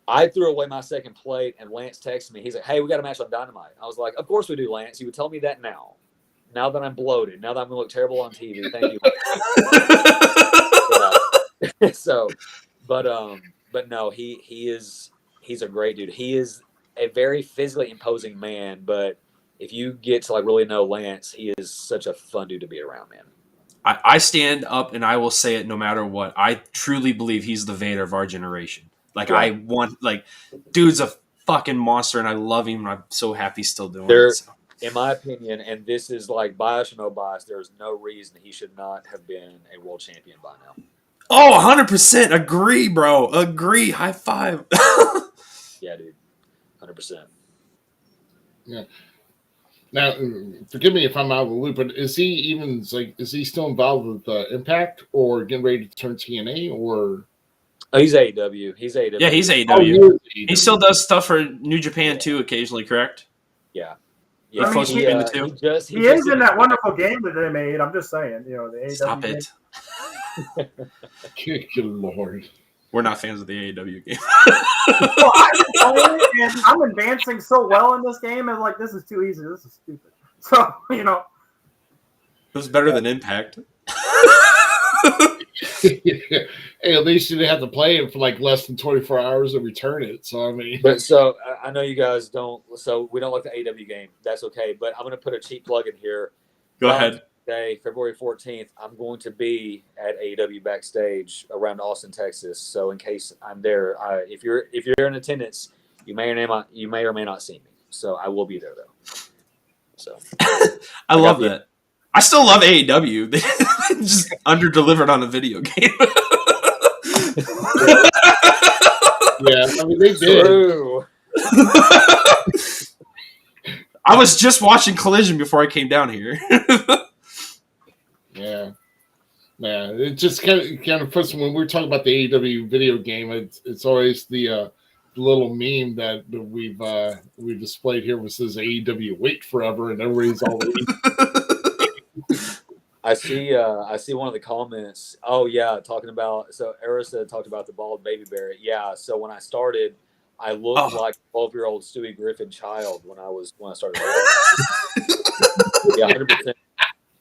I threw away my second plate, and Lance texted me. He's like, hey, we got a match on Dynamite. I was like, of course we do, Lance. You would tell me that now. Now that I'm bloated, now that I'm gonna look terrible on TV. Thank you. So, but no, he's a great dude. He is a very physically imposing man, but if you get to like really know Lance, he is such a fun dude to be around, man. I stand up and I will say it no matter what. I truly believe he's the Vader of our generation. Like dude's a fucking monster, and I love him, and I'm so happy he's still doing it. So. In my opinion, and this is like bias or no bias, there's no reason he should not have been a world champion by now. Oh, 100%. Agree, bro. Agree. High five. Yeah, dude. 100%. Yeah. Now, forgive me if I'm out of the loop, but is he still involved with Impact or getting ready to turn TNA or? Oh, he's AEW. Yeah, he's AEW. He still does stuff for New Japan too, occasionally, correct? Yeah. Yeah, I mean, he is in that wonderful game that they made. I'm just saying, the AEW. Stop it. Good Lord. We're not fans of the AEW game. Well, I've been playing it, and I'm advancing so well in this game, and like, this is too easy. This is stupid. So, It was better than Impact. Hey, at least you didn't have to play it for like less than 24 hours and return it. So, I mean. But so, I know you guys don't, so we don't like the AEW game. That's okay. But I'm going to put a cheap plug in here. Go ahead. Day, February 14th, I'm going to be at AEW backstage around Austin, Texas. So in case I'm there, if you're in attendance, you may or may not see me. So I will be there though. So I love that. I still love AEW. They just under-delivered on a video game. Yeah, I mean they did. True. I was just watching Collision before I came down here. Yeah, it just kind of puts when we're talking about the AEW video game. It's always the little meme that we've displayed here, which says AEW wait forever, and everybody's all waiting. I see one of the comments. Oh yeah, talking about Arisa talked about the bald baby Barrett. Yeah, so when I started, I looked like a 12-year-old Stewie Griffin child when I started. Yeah, 100%.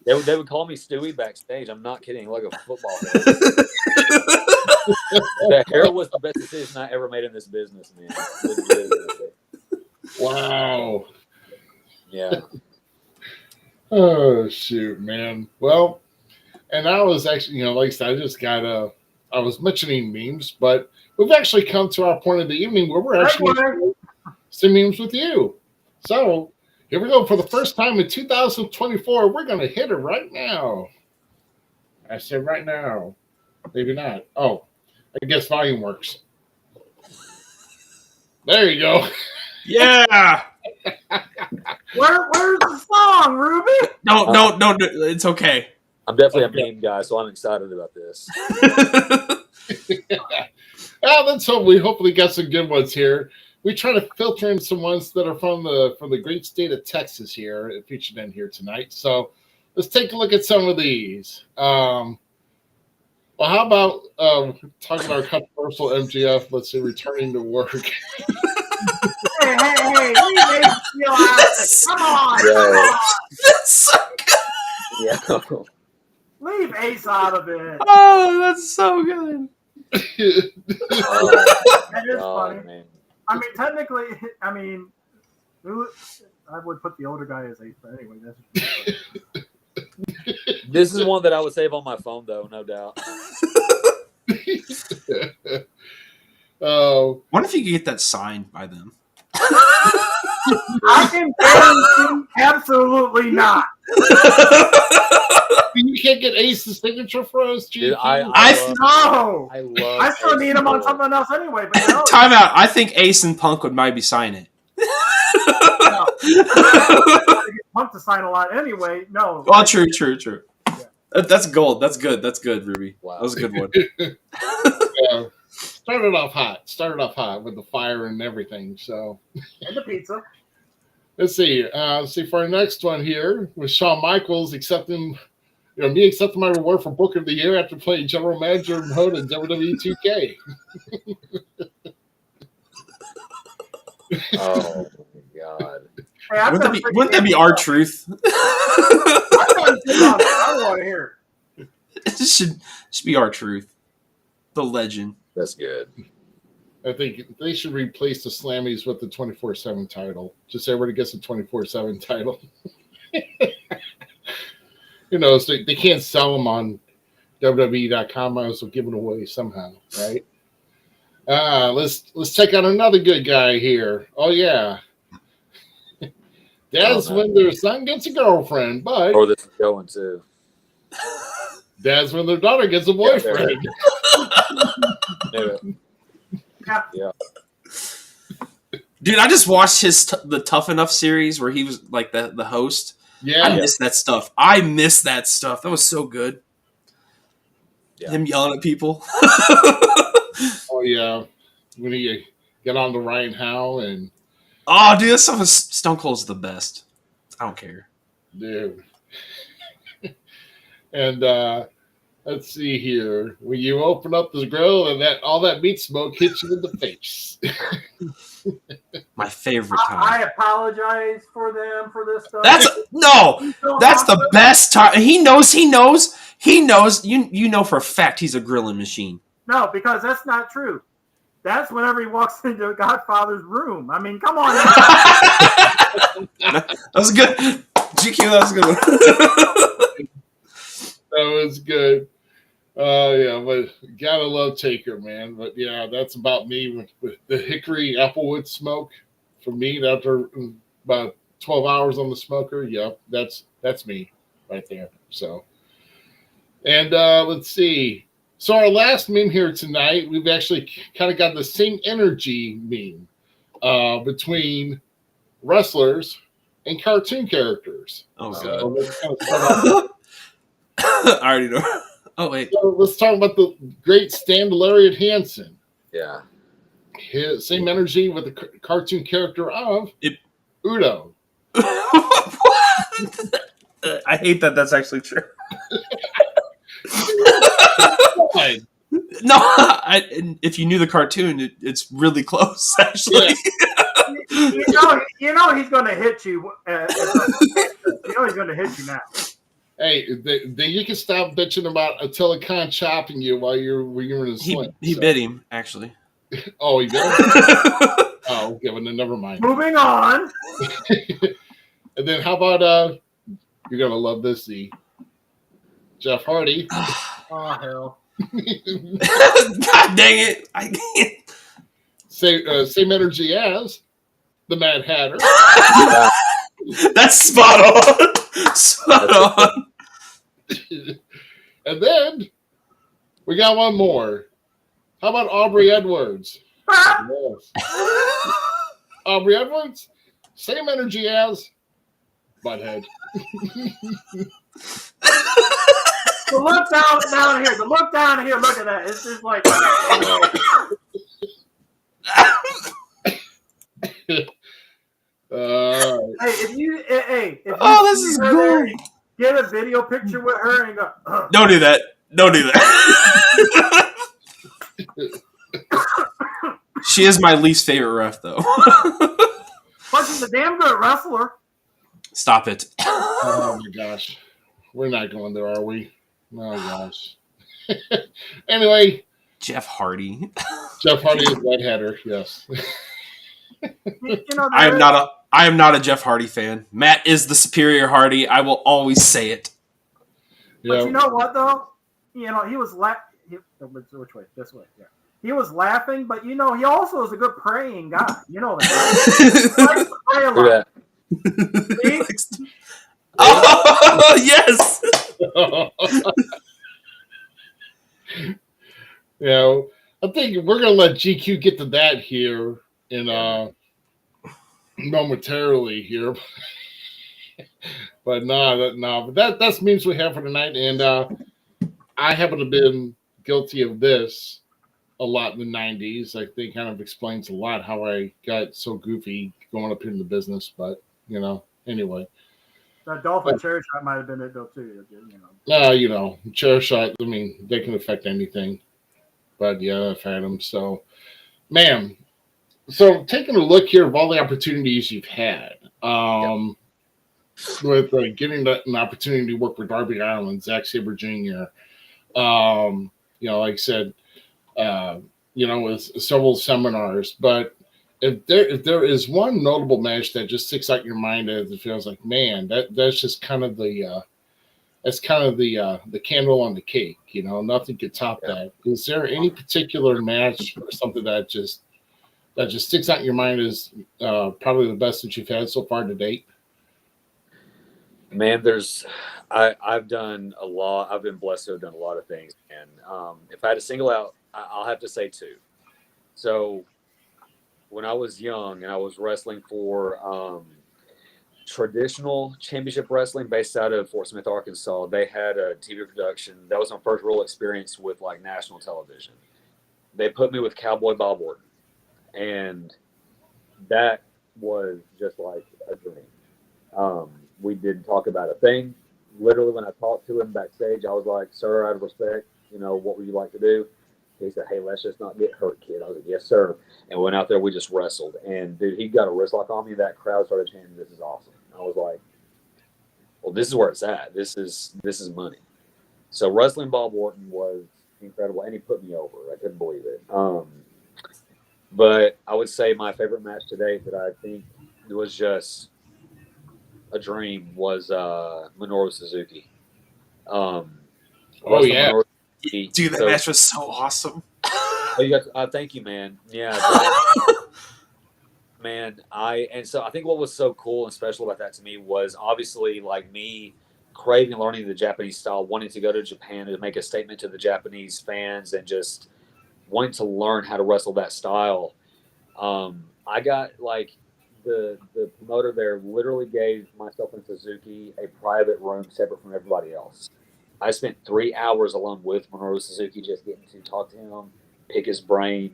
They would call me Stewie backstage. I'm not kidding. Like a football head. The hair was the best decision I ever made in this business, man. Wow. Yeah. Oh shoot, man. Well, and I was actually, like I said, I was mentioning memes, but we've actually come to our point of the evening where we're actually some memes with you. So here we go. For the first time in 2024, we're going to hit it right now. I said right now. Maybe not. Oh, I guess volume works. There you go. Yeah. Where's the song, Ruby? No, it's okay. I'm definitely a meme guy, so I'm excited about this. Well, let's hope we hopefully got some good ones here. We try to filter in some ones that are from the great state of Texas here, featured in here tonight. So let's take a look at some of these. Well, how about talking about our controversial MGF? Let's say returning to work. Hey, we made you feel out. Come on. That's so good. Yeah. Leave Ace out of it. Oh, that's so good. That is funny. Man. I mean, technically, I would put the older guy as Ace, but anyway, that's. This is one that I would save on my phone, though, no doubt. Oh, What if you could get that signed by them? I can guarantee absolutely not. you can't get Ace's signature for us, Dude, GQ? No. I still need him on something else anyway, but no. Time out. I think Ace and Punk would maybe sign it. Punk to sign a lot anyway. No. Well, true. That's gold. That's good, Ruby. Wow. That was a good one. Yeah. Started off hot with the fire and everything. So, And the pizza. let's see. For our next one here with Shawn Michaels accepting my reward for Book of the Year after playing general manager mode in WWE 2K. Oh, my God. Hey, Wouldn't that be our truth? I don't want to hear it. It should be our truth. The legend. That's good. I think they should replace the Slammies with the 24/7 title. Just everybody gets a 24/7 title. So they can't sell them on WWE.com. Might as well give it away somehow, right? Let's check out another good guy here. Oh yeah, that's when their son gets a girlfriend, but Or this is going too. that's when their daughter gets a boyfriend. Yeah. Dude, I just watched the Tough Enough series where he was like the host. Yeah, I miss that stuff. That was so good. Yeah. Him yelling at people. oh yeah, when he get on to Ryan Howe and Oh, dude, that stuff is Stone Cold's the best. I don't care. dude. And let's see here. When you open up the grill and all that meat smoke hits you in the face. My favorite time. I apologize for them for this stuff. That's the best time. He knows. You know for a fact he's a grilling machine. No, because that's not true. That's whenever he walks into Godfather's room. I mean, come on. That was good. GQ, that was a good one. That was good. Yeah, but gotta love Taker, man. But yeah, that's about me with the hickory applewood smoke for me after about 12 hours on the smoker. Yeah, that's me right there. So, and let's see. So our last meme here tonight, we've actually kind of got the same energy meme between wrestlers and cartoon characters. Oh God. I already know. Oh wait. So let's talk about the great Stan Lariat Hansen. Yeah. Same energy with the cartoon character of Udo. I hate that. That's actually true. No, if you knew the cartoon, it's really close. Actually, you know he's going to hit you. You know he's going to hit you now. Hey, you can stop bitching about Attila Khan chopping you while you're in a sling. He bit him actually. Oh, he did. Oh, okay. Well, then never mind. Moving on. And then how about you're gonna love this, Z. Jeff Hardy. Oh hell. God dang it! I can't. Same energy as the Mad Hatter. That's spot on. Spot on. And then we got one more. How about Aubrey Edwards? Yes. Aubrey Edwards, same energy as Butthead. So look down here. Look down here. Look at that. It's just like. If you this is great. Get a video picture with her and go. Don't do that. Don't do that. She is my least favorite ref, though. But she's a damn good wrestler. Stop it. Oh my gosh. we're not going there, are we? Oh gosh. Anyway, Jeff Hardy. Jeff Hardy is whiteheader. Yes. I am not a Jeff Hardy fan. Matt is the superior Hardy. I will always say it. But you know what though? He was which way? This way. Yeah. He was laughing, but he also is a good praying guy. You know that. He likes to pray a lot. Oh yes. I think we're gonna let GQ get to that here in momentarily here. But no, but that's memes we have for tonight, and I happen to have been guilty of this a lot in the 90s. I think kind of explains a lot how I got so goofy going up in the business, but anyway. That dolphin chair shot might have been it though too. Chair shot, I mean, they can affect anything. But yeah, I've had them. So, man, so taking a look here of all the opportunities you've had, with getting an opportunity to work with Darby Allin, Zack Sabre Jr., like I said, with several seminars. But if there is one notable match that just sticks out in your mind as it feels like, man, that's just kind of the candle on the cake, nothing could top that. Is there any particular match or something that just sticks out in your mind as probably the best that you've had so far to date? Man, I've done a lot. I've been blessed to have done a lot of things. And if I had to single out, I'll have to say two. So when I was young and I was wrestling for traditional championship wrestling based out of Fort Smith, Arkansas, they had a TV production. That was my first real experience with like national television. They put me with Cowboy Bob Orton, and that was just like a dream. We didn't talk about a thing. Literally, when I talked to him backstage, I was like, "Sir, out of respect, what would you like to do?" He said, "Hey, let's just not get hurt, kid." I was like, "Yes, sir." And we went out there. We just wrestled. And, dude, he got a wrist lock on me. That crowd started chanting, "This is awesome." I was like, well, this is where it's at. This is money. So wrestling Bob Orton was incredible, and he put me over. I couldn't believe it. But I would say my favorite match today that I think was just a dream was Minoru Suzuki. Dude, that match was so awesome. Thank you, man. Yeah. Man, so I think what was so cool and special about that to me was obviously like me craving learning the Japanese style, wanting to go to Japan to make a statement to the Japanese fans and just wanting to learn how to wrestle that style. I got like the promoter there literally gave myself and Suzuki a private room separate from everybody else. I spent 3 hours alone with Minoru Suzuki just getting to talk to him, pick his brain,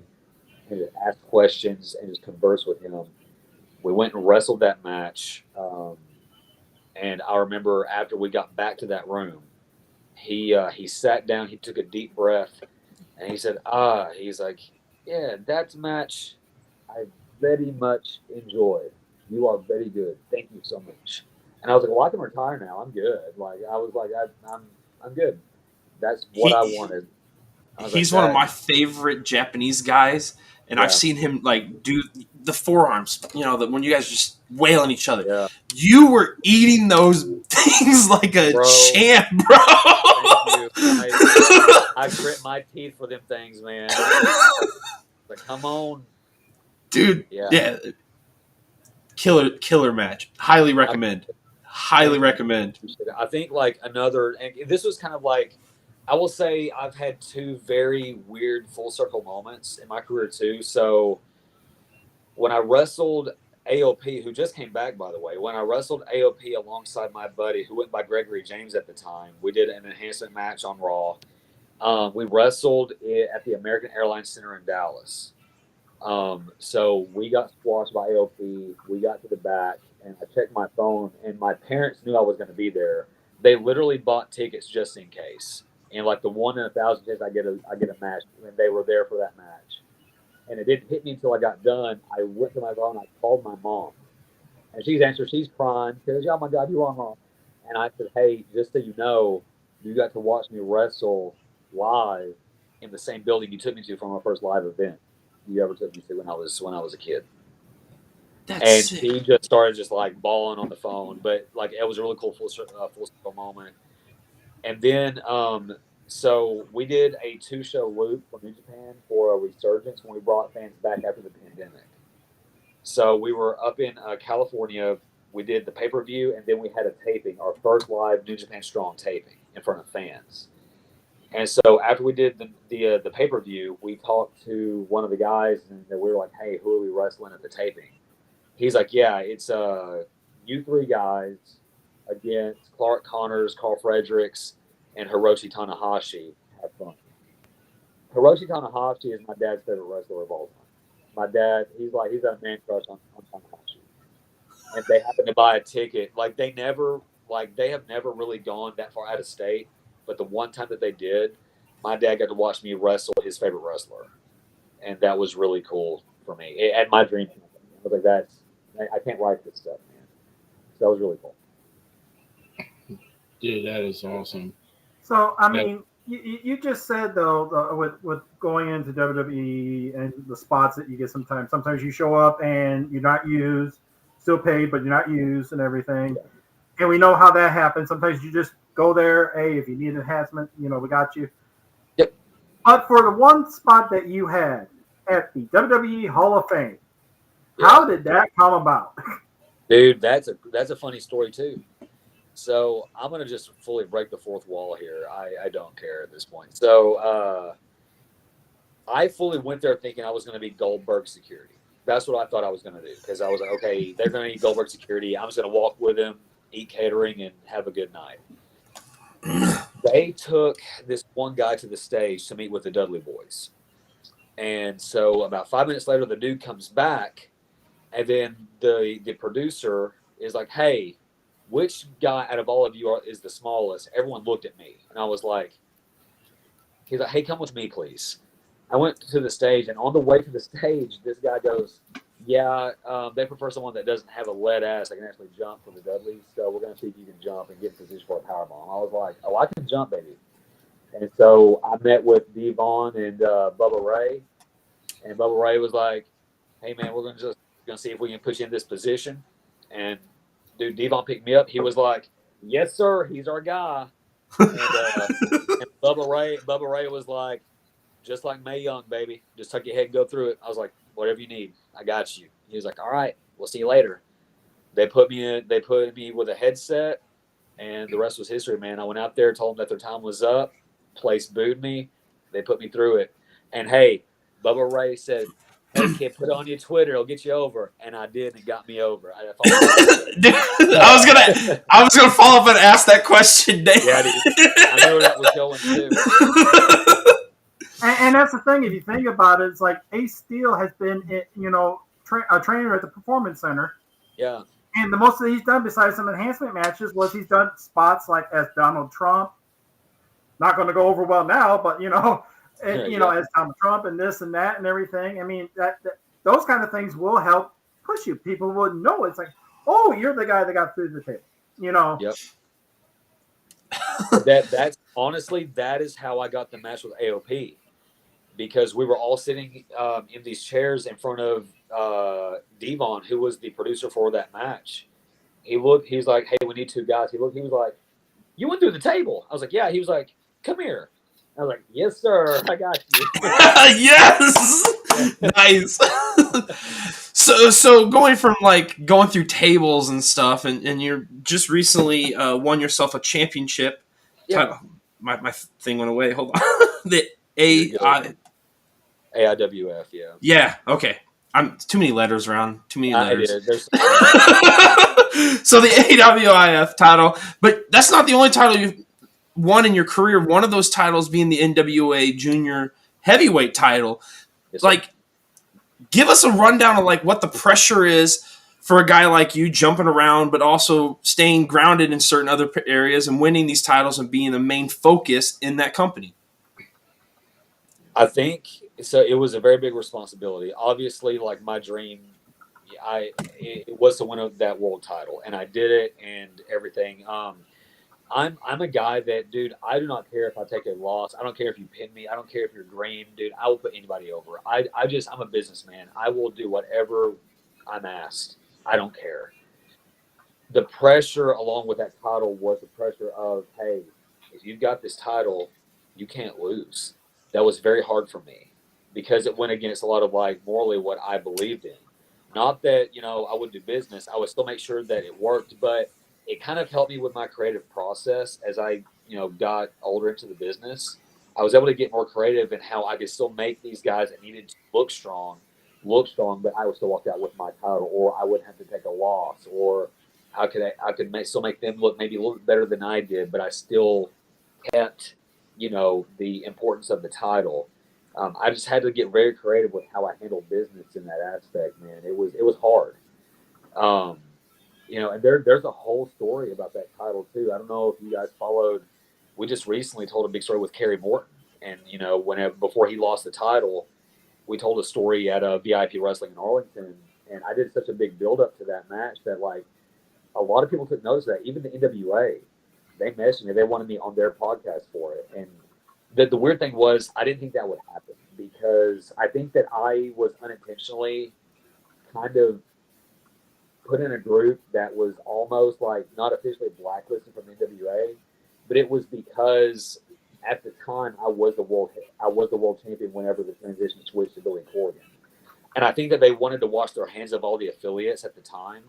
and just ask questions and just converse with him. We went and wrestled that match. And I remember after we got back to that room, he sat down, he took a deep breath, and he said, he's like, "Yeah, that's a match I very much enjoyed. You are very good. Thank you so much." And I was like, "Well, I can retire now. I'm good." Like, I was like, I'm good. That's what I wanted. He's one of my favorite Japanese guys. And I've seen him like do the forearms, when you guys are just wailing each other. Yeah. You were eating those things like a champ, bro. Thank you. I grit my teeth for them things, man. Like, come on, dude. Yeah. Killer match. Highly recommend. I think like another, and this was kind of like, I will say I've had two very weird full circle moments in my career too. So when I wrestled AOP, who just came back, by the way, when I wrestled AOP alongside my buddy who went by Gregory James at the time, we did an enhancement match on Raw. We wrestled at the American Airlines Center in Dallas. So we got squashed by AOP. We got to the back and I checked my phone and my parents knew I was going to be there. They literally bought tickets just in case. And like the 1 in 1,000 chance I get a match, and they were there for that match. And it didn't hit me until I got done. I went to my phone, I called my mom, and she's answered. She's crying because, "Oh my God, you were on Raw." And I said, hey, just so you know, you got to watch me wrestle live in the same building you took me to for my first live event you ever took me to when I was a kid. That's And sick. he just started just like bawling on the phone, but like it was a really cool full circle moment. And then so we did a 2-show loop for New Japan for a resurgence when we brought fans back after the pandemic. So we were up in California. We did the pay-per-view, and then we had a taping, our first live New Japan Strong taping in front of fans. And so after we did the pay-per-view, we talked to one of the guys, and we were like, hey, who are we wrestling at the taping? He's like, yeah, it's you three guys against Clark Connors, Carl Fredericks, and Hiroshi Tanahashi. Have fun. Hiroshi Tanahashi is my dad's favorite wrestler of all time. My dad, he's a man crush on Tanahashi. And they happen to buy a ticket. Like they have never really gone that far out of state. But the one time that they did, my dad got to watch me wrestle his favorite wrestler. And that was really cool for me. It had my dream. I was like, I can't write this stuff, man. So that was really cool. Dude, that is awesome. So, I mean, you just said, though, with going into WWE and the spots that you get sometimes you show up and you're not used, still paid, but you're not used and everything. Yeah. And we know how that happens. Sometimes you just go there. Hey, if you need enhancement, we got you. Yep. But for the one spot that you had at the WWE Hall of Fame, how did that come about? Dude, that's a funny story too. So I'm gonna just fully break the fourth wall here. I don't care at this point. So I fully went there thinking I was gonna be Goldberg security. That's what I thought I was gonna do because I was like, okay, they're gonna need Goldberg security. I'm just gonna walk with them, eat catering, and have a good night. They took this one guy to the stage to meet with the Dudley Boys, and so about 5 minutes later, the dude comes back, and then the producer is like, hey, which guy out of all of you is the smallest? Everyone looked at me, and I was like, he's like, hey, come with me, please. I went to the stage, and on the way to the stage, this guy goes, yeah, they prefer someone that doesn't have a lead ass that can actually jump for the Dudleys, so we're going to see if you can jump and get in position for a powerbomb. I was like, oh, I can jump, baby. And so I met with Devon and Bubba Ray, and Bubba Ray was like, hey, man, we're going to see if we can put you in this position. And dude, Devon picked me up. He was like, yes, sir, he's our guy. And Bubba Ray was like, just like Mae Young, baby. Just tuck your head and go through it. I was like, whatever you need, I got you. He was like, all right, we'll see you later. They put me with a headset, and the rest was history, man. I went out there, told them that their time was up. Place booed me. They put me through it. And hey, Bubba Ray said, hey, kid, put it on your Twitter. It'll get you over. And I did, and it got me over. Dude, I was gonna follow up and ask that question, Dave. Yeah, dude. I knew where that was going too. And that's the thing. If you think about it, it's like Ace Steel has been, a trainer at the Performance Center. Yeah. And the most that he's done, besides some enhancement matches, was he's done spots like as Donald Trump. Not going to go over well now, but as Donald Trump and this and that and everything. I mean, that those kind of things will help push you. People will know it's like, oh, you're the guy that got through the table. Yep. That's honestly, that is how I got the match with AOP, because we were all sitting in these chairs in front of Devon, who was the producer for that match. He's like, hey, we need two guys. He was like, you went through the table. I was like, yeah. He was like, come here. I was like, yes, sir. I got you. Yes. Nice. So going from like going through tables and stuff, and you're just recently won yourself a championship. Yeah. My thing went away. Hold on. The AIWF, yeah. Yeah, okay. I'm too many letters around. Too many letters. I did. So the AIWF title, but that's not the only title you've won in your career. One of those titles being the NWA Junior Heavyweight title. Yes, like, give us a rundown of like what the pressure is for a guy like you jumping around, but also staying grounded in certain other areas and winning these titles and being the main focus in that company. I think so. It was a very big responsibility. Obviously, like my dream, it was to win that world title, and I did it and everything. I'm a guy that, dude, I do not care if I take a loss. I don't care if you pin me. I don't care if you're green, dude. I will put anybody over. I'm a businessman. I will do whatever I'm asked. I don't care. The pressure along with that title was the pressure of, hey, if you've got this title, you can't lose. That was very hard for me because it went against a lot of like morally what I believed in. Not that, I would do business. I would still make sure that it worked, but it kind of helped me with my creative process as I, got older into the business. I was able to get more creative in how I could still make these guys that needed to look strong, but I would still walk out with my title, or I wouldn't have to take a loss, or I could still make them look maybe a little bit better than I did, but I still kept, the importance of the title. I just had to get very creative with how I handled business in that aspect, man. It was hard. And there's a whole story about that title too. I don't know if you guys followed. We just recently told a big story with Kerry Morton, and before he lost the title, we told a story at VIP Wrestling in Arlington, and I did such a big build up to that match that like a lot of people took notice of that. Even the NWA, they messaged me. They wanted me on their podcast for it, and the weird thing was I didn't think that would happen because I think that I was unintentionally kind of put in a group that was almost like not officially blacklisted from the NWA, but it was because at the time I was the world champion whenever the transition switched to Billy Corgan, and I think that they wanted to wash their hands of all the affiliates at the time,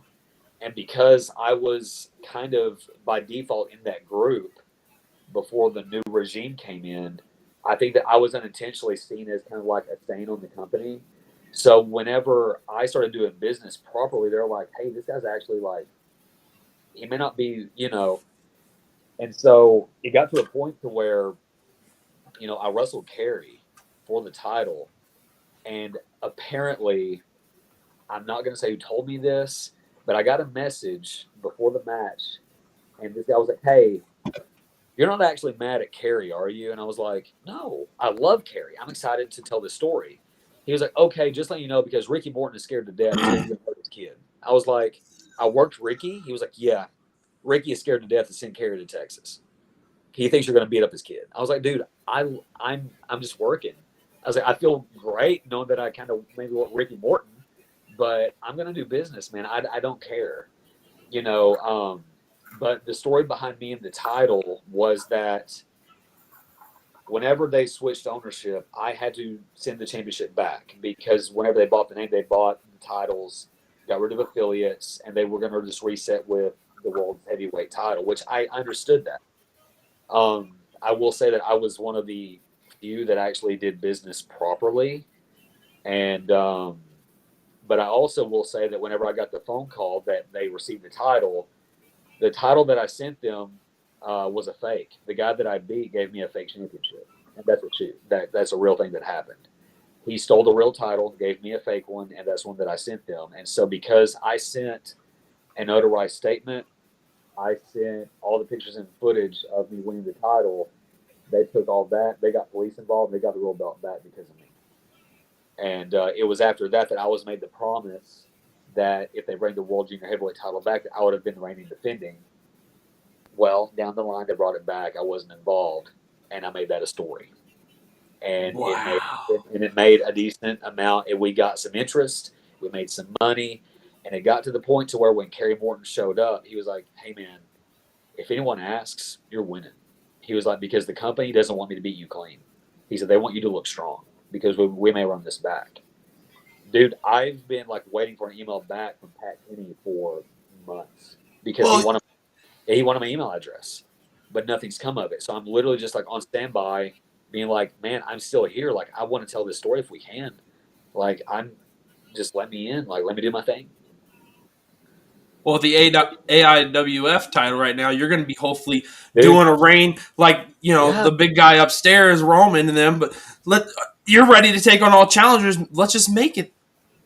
and because I was kind of by default in that group before the new regime came in, I think that I was unintentionally seen as kind of like a stain on the company. So whenever I started doing business properly, they're like, hey, this guy's actually like, he may not be, And so it got to a point to where, I wrestled Kerry for the title. And apparently, I'm not going to say who told me this, but I got a message before the match. And this guy was like, hey, you're not actually mad at Kerry, are you? And I was like, no, I love Kerry. I'm excited to tell this story. He was like, okay, just let you know, because Ricky Morton is scared to death. He's going to hurt his kid. I was like, I worked Ricky? He was like, yeah, Ricky is scared to death to send Kerry to Texas. He thinks you're going to beat up his kid. I was like, dude, I'm just working. I was like, I feel great knowing that I kind of maybe want Ricky Morton, but I'm going to do business, man. I don't care, But the story behind me and the title was that whenever they switched ownership, I had to send the championship back because whenever they bought the name, they bought the titles, got rid of affiliates, and they were going to just reset with the world heavyweight title, which I understood that. I will say that I was one of the few that actually did business properly. And, but I also will say that whenever I got the phone call that they received the title that I sent them was a fake. The guy that I beat gave me a fake championship. And that's a real thing that happened. He stole the real title, gave me a fake one, and that's one that I sent them. And so because I sent a notarized statement, I sent all the pictures and footage of me winning the title. They took all that. They got police involved. And they got the real belt back because of me. And it was after that I was made the promise that if they bring the World Junior Heavyweight title back, that I would have been reigning defending. Well, down the line, they brought it back. I wasn't involved, and I made that a story. And wow. it made a decent amount. And we got some interest. We made some money. And it got to the point to where when Kerry Morton showed up, he was like, hey, man, if anyone asks, you're winning. He was like, because the company doesn't want me to beat you clean. He said, they want you to look strong because we may run this back. Dude, I've been like waiting for an email back from Pat Kenny for months because he wanted my email address, but nothing's come of it. So I'm literally just like on standby being like, man, I'm still here. Like, I want to tell this story if we can. Like, just let me in. Like, let me do my thing. Well, the AIWF title right now, you're going to be hopefully doing a reign like, the big guy upstairs, Roman and them, but you're ready to take on all challengers. Let's just make it.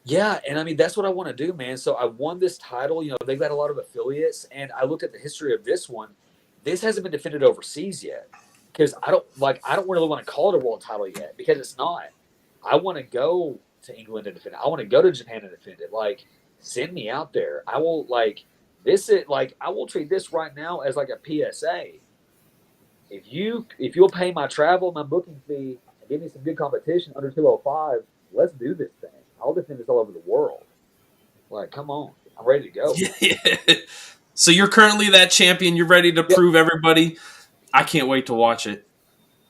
Yeah, and I mean, that's what I want to do, man. So I won this title. They've got a lot of affiliates, and I looked at the history of this one. This hasn't been defended overseas yet because I don't really want to call it a world title yet because it's not. I want to go to England and defend it. I want to go to Japan and defend it. Like, send me out there. I will, like, this is like, I will treat this right now as like a PSA. If you'll pay my travel, my booking fee, and give me some good competition under 205, let's do this thing. I'll defend this all over the world. Like, come on, I'm ready to go. Yeah. So you're currently that champion. You're ready to prove everybody. I can't wait to watch it.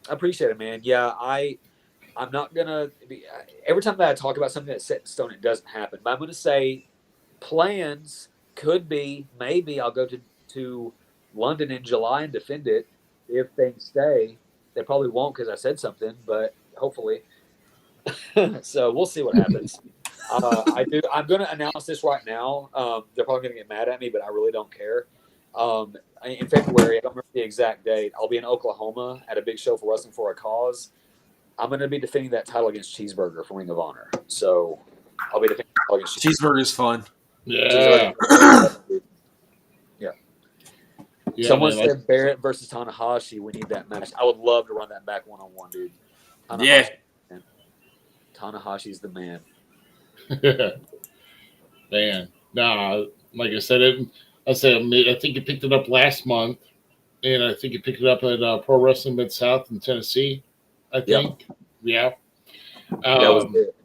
I appreciate it, man. Yeah, I'm not gonna be. Every time that I talk about something that's set in stone, it doesn't happen. But I'm gonna say plans could be maybe I'll go to London in July and defend it if things stay. They probably won't because I said something, but hopefully. So we'll see what happens. I'm going to announce this right now. They're probably going to get mad at me, but I really don't care. In February, I don't remember the exact date. I'll be in Oklahoma at a big show for Wrestling for a Cause. I'm going to be defending that title against Cheeseburger from Ring of Honor. So I'll be defending the title against Cheeseburger's fun. Yeah. Yeah. Yeah, Someone man, said Barrett versus Tanahashi. We need that match. I would love to run that back one-on-one, dude. Yeah. Tanahashi's the man. Man, nah, like I said, I think you picked it up last month, and I think you picked it up at Pro Wrestling Mid South in Tennessee. I think, yeah. That was it.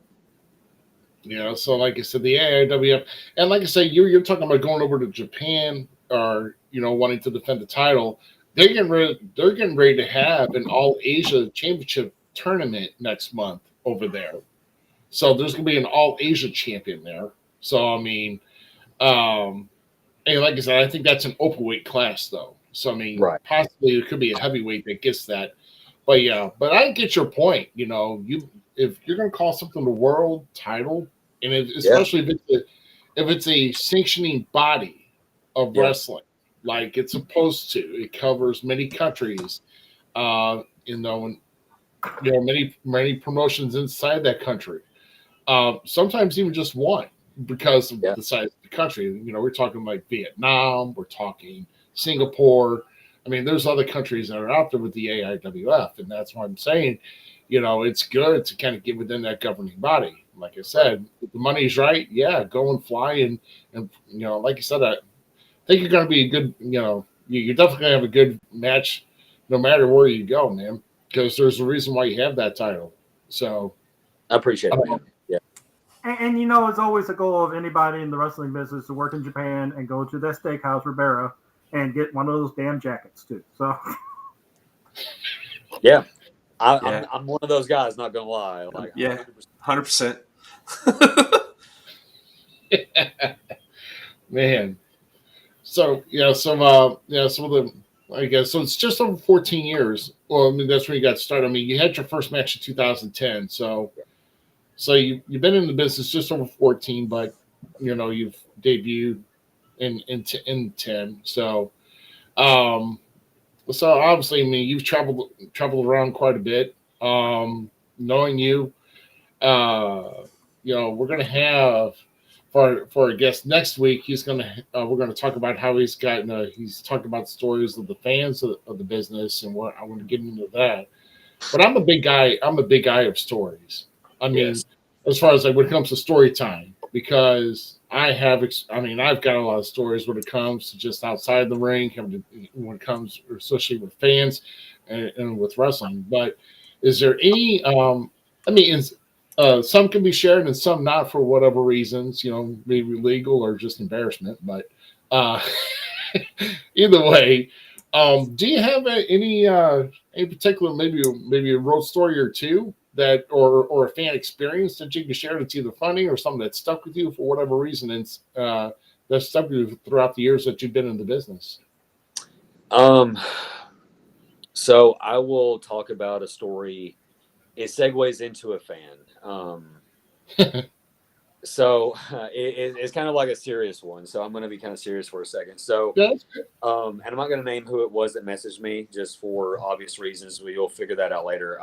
You know, so like I said, the AIWF, and like I said, you're talking about going over to Japan or wanting to defend the title. They're getting ready to have an All Asia Championship tournament next month over there. So there's going to be an All Asia champion there. So, I mean, and like I said, I think that's an open weight class, though. So, I mean, possibly it could be a heavyweight that gets that. But, yeah, but I get your point. If you're going to call something the world title, and especially if it's a sanctioning body of wrestling, like it's supposed to, it covers many countries, many promotions inside that country. Sometimes even just one because of the size of the country. We're talking like Vietnam, we're talking Singapore. I mean, there's other countries that are out there with the AIWF, and that's what I'm saying. It's good to kind of get within that governing body. Like I said, if the money's right, go and fly and like you said, I think you're going to be a good. You're definitely going to have a good match, no matter where you go, man. Because there's a reason why you have that title. So I appreciate it, man. Yeah. And it's always a goal of anybody in the wrestling business to work in Japan and go to that steakhouse, Ribera, and get one of those damn jackets too. So yeah. I'm one of those guys, not gonna lie. Like 100%. Man. So I guess so. It's just over 14 years. Well, I mean, that's when you got started. I mean, you had your first match in 2010. So you've been in the business just over 14, but you've debuted in 10. So obviously, I mean, you've traveled around quite a bit. Knowing you, we're gonna have for our guest next week. We're gonna talk about how he's talking about stories of the fans of the business, and what I want to get into that. But I'm a big guy of stories. I mean, as far as like when it comes to story time, because I've got a lot of stories when it comes to just outside the ring, when it comes especially with fans and with wrestling. But is there any? Some can be shared and some not for whatever reasons, maybe legal or just embarrassment. But either way, do you have any particular maybe a road story or two that or a fan experience that you can share that's either funny or something that stuck with you for whatever reason and that stuck with you throughout the years that you've been in the business? So I will talk about a story. It segues into a fan. So it's kind of like a serious one. So I'm going to be kind of serious for a second. So, and I'm not going to name who it was that messaged me just for obvious reasons. We'll figure that out later.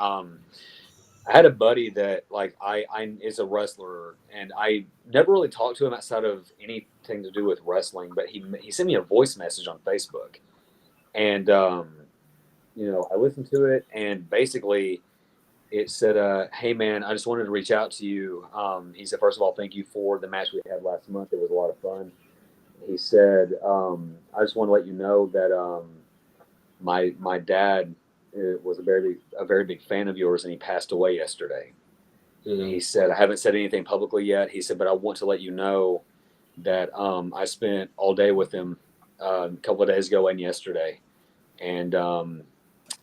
I had a buddy that I is a wrestler, and I never really talked to him outside of anything to do with wrestling, but he sent me a voice message on Facebook, and I listened to it, and basically it said, "Hey man, I just wanted to reach out to you." He said, "First of all, thank you for the match we had last month. It was a lot of fun. he said, I just want to let you know that my dad was a very big fan of yours, and he passed away yesterday. He said, I haven't said anything publicly yet. He said, but I want to let you know that I spent all day with him a couple of days ago and yesterday, and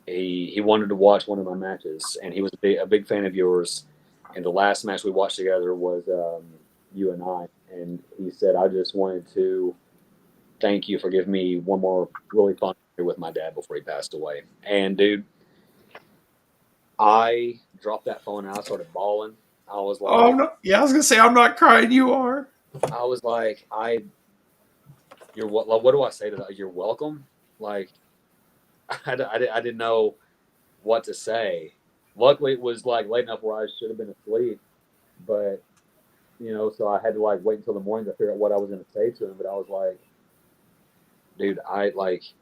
he wanted to watch one of my matches, and he was a big fan of yours. And the last match we watched together was you and I. And he said, I just wanted to thank you for giving me one more really fun year with my dad before he passed away. And dude, I dropped that phone and I started bawling. I was like, Oh no! Yeah, I was gonna say I'm not crying. You are. I was like, you're what? Like, what do I say to that? You're welcome. Like, I didn't know what to say. Luckily, it was like late enough where I should have been asleep, but so I had to like wait until the morning to figure out what I was going to say to him. But I was like, dude, I was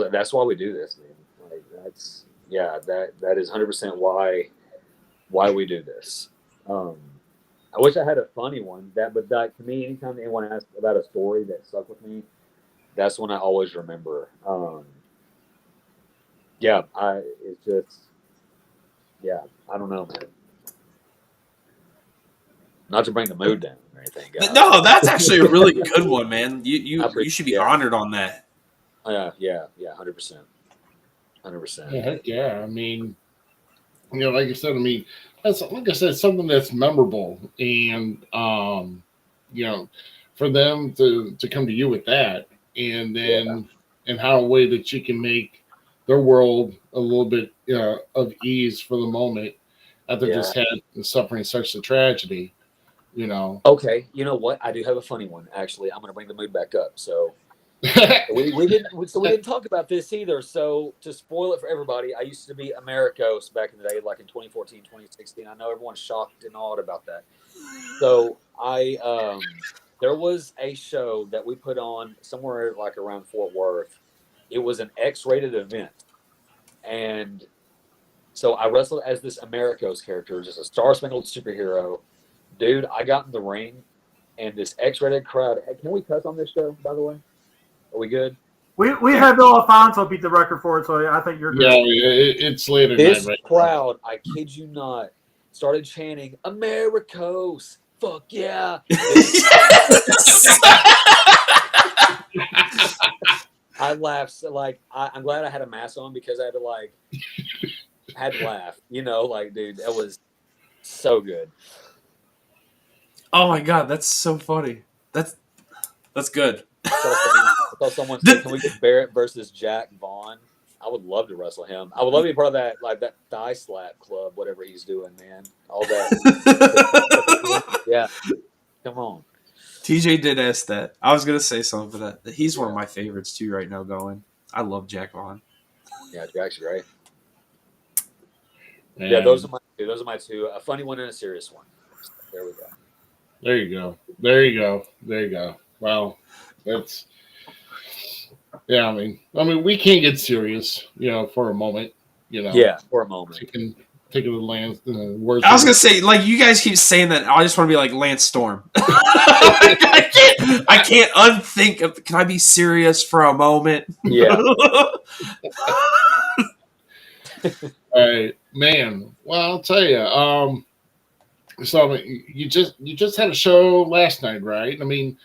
like, that's why we do this, man. Like, that is 100% why we do this. I wish I had a funny one, but to me, anytime anyone asks about a story that stuck with me, that's when I always remember. I don't know, man. Not to bring the mood down or anything, guys. No, that's actually a really good one, man. You should be honored on that. Yeah, 100%. 100%. Yeah, heck yeah. I mean, like I said, that's like I said, something that's memorable, and for them to come to you with that, and then and how a way that you can make their world a little bit of ease for the moment after just had suffering such a tragedy. Okay, you know what? I do have a funny one. Actually, I'm going to bring the mood back up. So we didn't talk about this either. So to spoil it for everybody, I used to be Americos back in the day, like in 2014, 2016. I know everyone's shocked and awed about that. So there was a show that we put on somewhere like around Fort Worth. It was an X-rated event, and so I wrestled as this Americos character, just a star-spangled superhero. Dude, I got in the ring, and this X-rated crowd. Can we cuss on this show, by the way? Are we good? We had Bill Alfonso beat the record for it, so I think you're good. Yeah, it's later. This crowd, I kid you not, started chanting, Americos, fuck yeah. I laughed. So, like, I'm glad I had a mask on because I had to laugh. Dude, that was so good. Oh my god, that's so funny. That's good. I saw someone say, "Can we get Barrett versus Jack Vaughn?" I would love to wrestle him. I would love to be part of that, like that thigh slap club, whatever he's doing, man. All that. Yeah, come on. TJ did ask that. I was gonna say something for that. He's one of my favorites too right now. Going, I love Jack Vaughn. Yeah, Jack's great. Yeah, those are my two. A funny one and a serious one. There we go. There you go. Wow, that's I mean, we can't get serious, for a moment, Yeah, for a moment. Taking the Lance words. I was gonna say, like, you guys keep saying that. I just want to be like Lance Storm. I can't unthink of. Can I be serious for a moment? Yeah. Man. Well, I'll tell you. So you just had a show last night, right? I mean,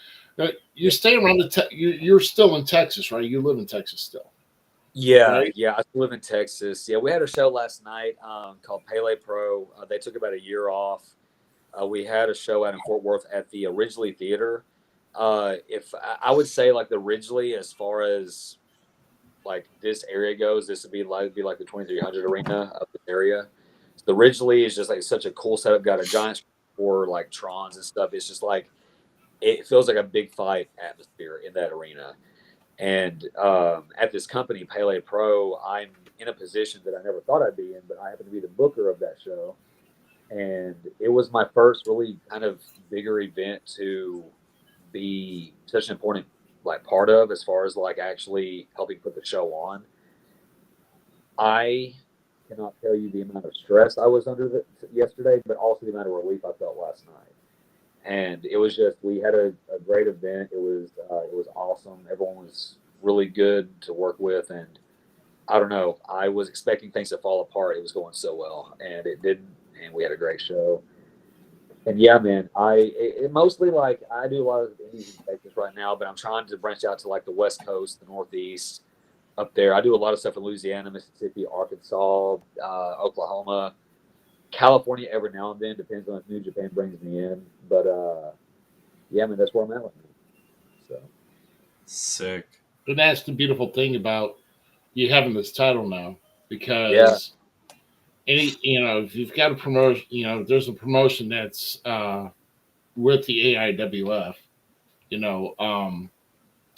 you're staying around you're still in Texas, right? You live in Texas still. Yeah, right? yeah. I live in Texas. Yeah, we had a show last night called Pele Pro. They took about a year off. We had a show out in Fort Worth at the Ridgely Theater. If I would say, like, the Ridgely, as far as like this area goes, this would be like the 2300 arena of the area. So the Ridgely is just like such a cool setup. Got a giant for like Trons and stuff. It's just like it feels like a big fight atmosphere in that arena. And at this company, Pele Pro, I'm in a position that I never thought I'd be in, but I happen to be the booker of that show. And it was my first really kind of bigger event to be such an important like part of, as far as like actually helping put the show on. I cannot tell you the amount of stress I was under yesterday, but also the amount of relief I felt last night. And it was just, we had a great event. It was awesome. Everyone was really good to work with, and I don't know, I was expecting things to fall apart. It was going so well, and it didn't. And we had a great show. And yeah, man, it mostly, like, I do a lot of Indies in Texas right now, but I'm trying to branch out to like the West Coast, the Northeast, up there. I do a lot of stuff in Louisiana, Mississippi, Arkansas, Oklahoma, California every now and then. Depends on if New Japan brings me in. But yeah, man, that's where I'm at right now. So Sick. But that's the beautiful thing about you having this title now, because if you've got a promotion, there's a promotion that's with the AIWF.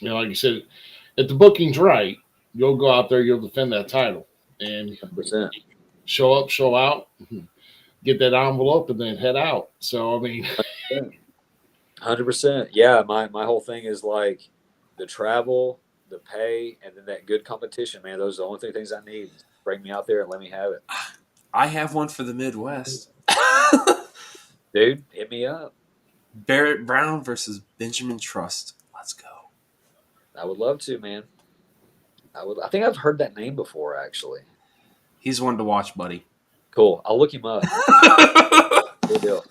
Like you said, if the booking's right, you'll go out there, you'll defend that title, and 100%. show up, show out, get that envelope, and then head out. So 100%. Yeah, my whole thing is like the travel, the pay, and then that good competition, man. Those are the only three things I need. Bring me out there and let me have it. I have one for the Midwest. Dude, hit me up. Barrett Brown versus Benjamin Trust. Let's go. I would love to, man. I think I've heard that name before, actually. He's one to watch, buddy. Cool. I'll look him up. Good deal.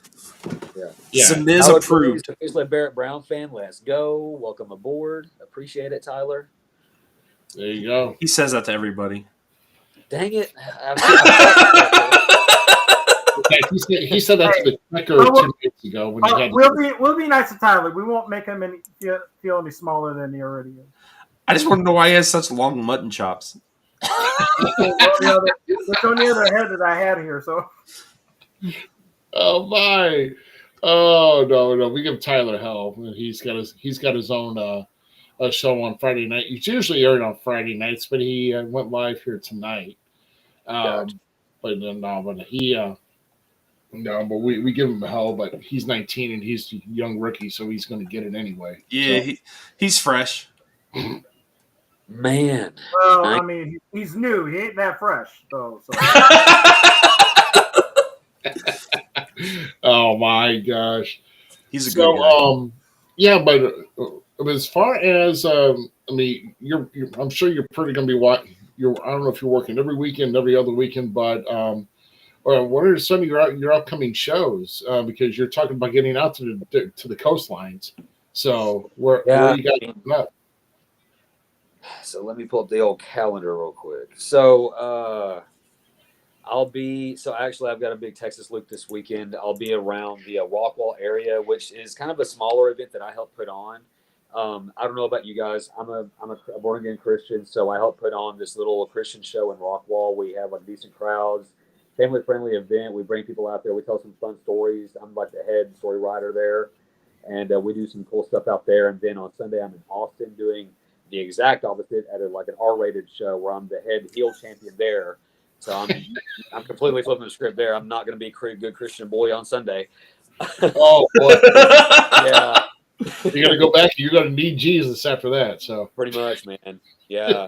Yeah. Zmiz approved. Officially a Barrett Brown fan. Let's go. Welcome aboard. Appreciate it, Tyler. There you go. He says that to everybody. Dang it. He said that to the checker 2 weeks ago when he had. We'll be nice to Tyler. We won't make him feel any smaller than he already is. I just want to know why he has such long mutton chops. That's on the other head that I had here. So. Oh my! Oh no! We give Tyler hell. He's got his own show on Friday night. It's usually aired on Friday nights, but he went live here tonight. Gotcha. But but we give him hell. But he's 19 and he's a young rookie, so he's going to get it anyway. Yeah, so. He's fresh. Man. Well, I mean, he's new. He ain't that fresh, though. So. Oh my gosh, he's a good guy. Yeah, but as far as you're I'm sure you're pretty gonna be watching. I don't know if you're working every weekend, every other weekend, but what are some of your upcoming shows? Because you're talking about getting out to the coastlines. So where you got coming up? So let me pull up the old calendar real quick. So I've got a big Texas loop this weekend. I'll be around the Rockwall area, which is kind of a smaller event that I help put on. I don't know about you guys. I'm a born again Christian, so I help put on this little Christian show in Rockwall. We have like decent crowds, family friendly event. We bring people out there. We tell some fun stories. I'm like the head story writer there, and we do some cool stuff out there. And then on Sunday, I'm in Austin doing the exact opposite at like an R-rated show where I'm the head heel champion there. So I'm completely flipping the script there. I'm not going to be a good Christian boy on Sunday. Oh boy, yeah. You're going to go back. You're going to need Jesus after that. So pretty much, man. Yeah.